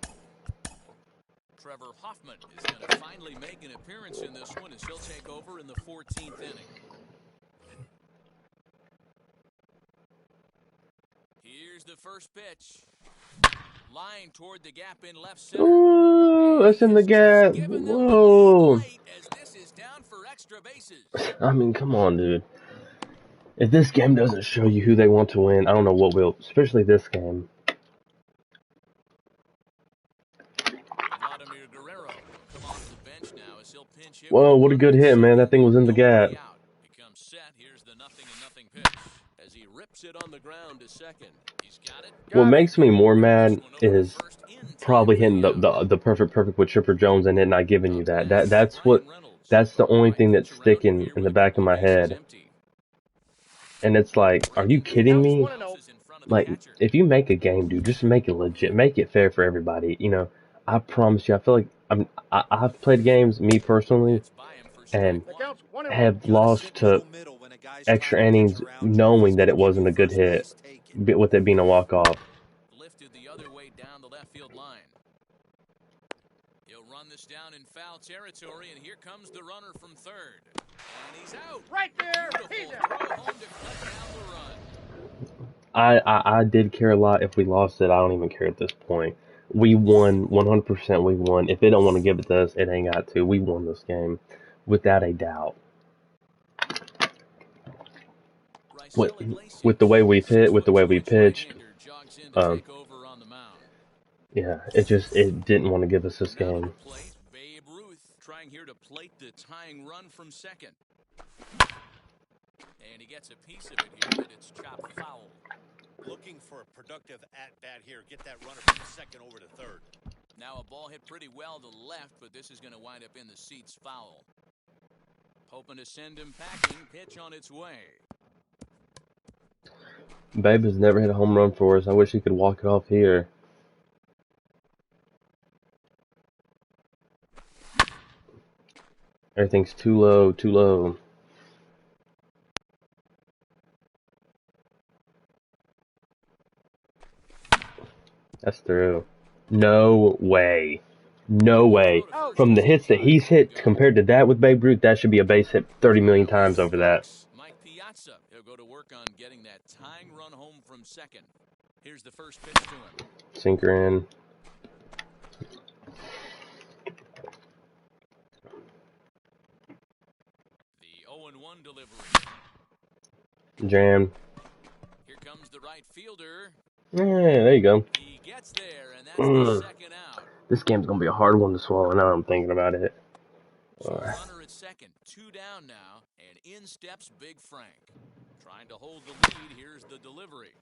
Trevor Hoffman is going to finally make an appearance in this one as he'll take over in the 14th inning. Here's the first pitch. Line toward the gap in left center. Ooh, that's in the gap. Whoa. As this is down for extra bases. I mean, come on, dude. If this game doesn't show you who they want to win, I don't know what will. Especially this game. Vladimir Guerrero come off the bench now as he'll pinch hit. Whoa, what a good hit, man. That thing was in the gap. Becomes set. Here's the 0-0 pitch as he rips it on the ground to second. He's got it. What makes me more mad is probably hitting the perfect with Chipper Jones and it not giving you that. That's the only thing that's sticking in the back of my head. And it's like, are you kidding me? Like, if you make a game, dude, just make it legit. Make it fair for everybody. You know, I promise you, I feel like I've played games, me personally, and have lost to extra innings knowing that it wasn't a good hit, with it being a walk-off. Lifted the other way down the left field line. He'll run this down in foul territory, and here comes the runner from third. And he's out. Right there. He's out. Throw home to cut down the run. I did care a lot. If we lost it, I don't even care at this point. We won, 100% we won. If they don't want to give it to us, it ain't got to. We won this game, without a doubt. With the way we've hit, with the way we pitched, yeah, it didn't want to give us this game. Babe Ruth trying here to plate the tying run from second. And he gets a piece of it here, but it's chopped foul. Looking for a productive at-bat here. Get that runner from second over to third. Now a ball hit pretty well to left, but this is going to wind up in the seats foul. Hoping to send him packing. Pitch on its way. Babe has never hit a home run for us. I wish he could walk it off here. Everything's too low, too low. That's through. No way. No way. From the hits that he's hit compared to that with Babe Ruth, that should be a base hit 30 million times over that. Mike Piazza, he'll go to work on getting that tying run home from second. Here's the first pitch to him. Sinker in. 1 delivery. Jam. Here comes the right fielder. Yeah, there you go. He gets there, and that's the second out. This game's gonna be a hard one to swallow now I'm thinking about it. So runner at second, 2 down now, and in steps Big Frank. Trying to hold the lead, here's the delivery.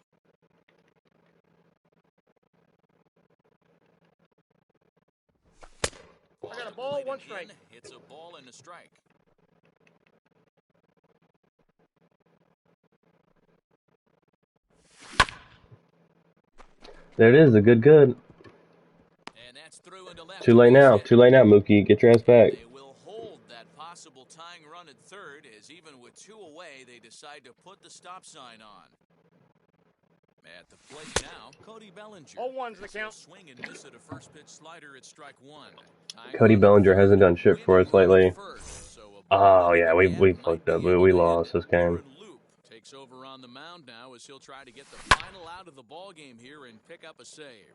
I got a ball, 1 strike. It's a ball and a strike. There it is, a good. And that's through into left. Too late now, Mookie. Get your ass back. They will hold that possible tying run at third, as even with 2 away, they decide to put the stop sign on. At the plate now, Cody Bellinger. 0-1's the count. Swing and miss at a first pitch slider at strike 1. Cody Bellinger hasn't done shit for us lately. Oh yeah, we fucked up. We lost this game. Takes over on the mound now as he'll try to get the final out of the ball game here and pick up a save.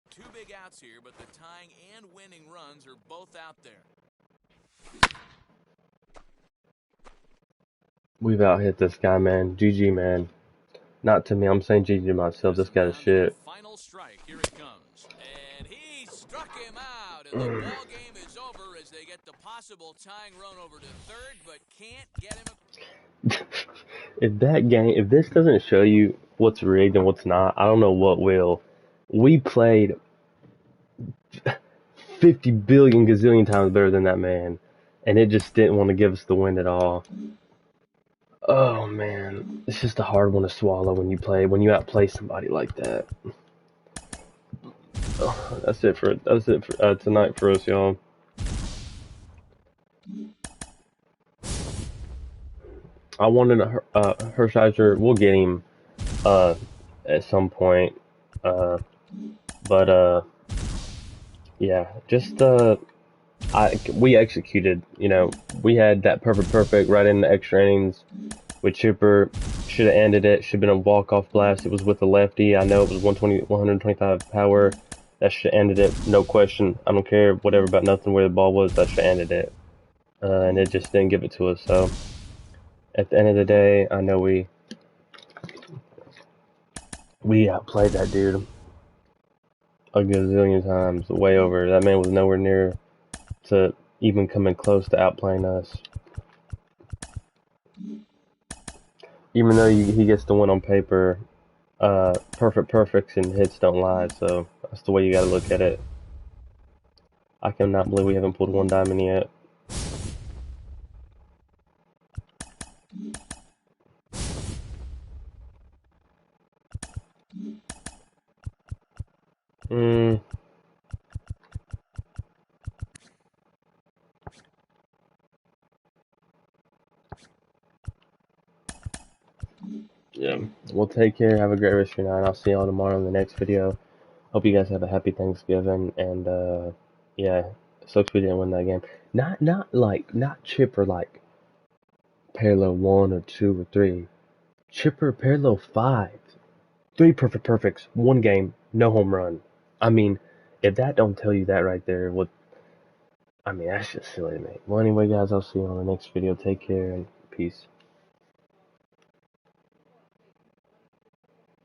2 big outs here, but the tying and winning runs are both out there. We've out hit this guy, man. GG, man. Not to me, I'm saying GG to myself. This guy's shit. Final strike, here it comes. And he struck him out, and the ball game is over as they get the possible tying run over to third, but can't get him. If this doesn't show you what's rigged and what's not, I don't know what will. We played 50 billion gazillion times better than that man, and it just didn't want to give us the win at all. Oh man, it's just a hard one to swallow when you outplay somebody like that. Oh, that's it for tonight for us, y'all. I wanted a Hershiser. We'll get him at some point. Yeah, just we executed. You know, we had that perfect right in the extra innings with Chipper. Should have ended it. Should have been a walk-off blast. It was with the lefty. I know it was 125 power. That should have ended it, no question. I don't care whatever about nothing where the ball was. That should have ended it. And it just didn't give it to us. So at the end of the day, I know we outplayed that dude a gazillion times, way over. That man was nowhere near to even coming close to outplaying us. Even though he gets the win on paper, perfects and hits don't lie, so that's the way you gotta look at it. I cannot believe we haven't pulled 1 diamond yet. Yeah. Well, take care. Have a great rest of your night. I'll see y'all tomorrow in the next video. Hope you guys have a happy Thanksgiving. And, yeah. Sucks we didn't win that game. Not Chipper like parallel 1 or 2 or 3. Chipper parallel 5. 3 perfects. 1 game. No home run. I mean, if that don't tell you that right there, that's just silly to me. Well, anyway, guys, I'll see you on the next video. Take care and peace.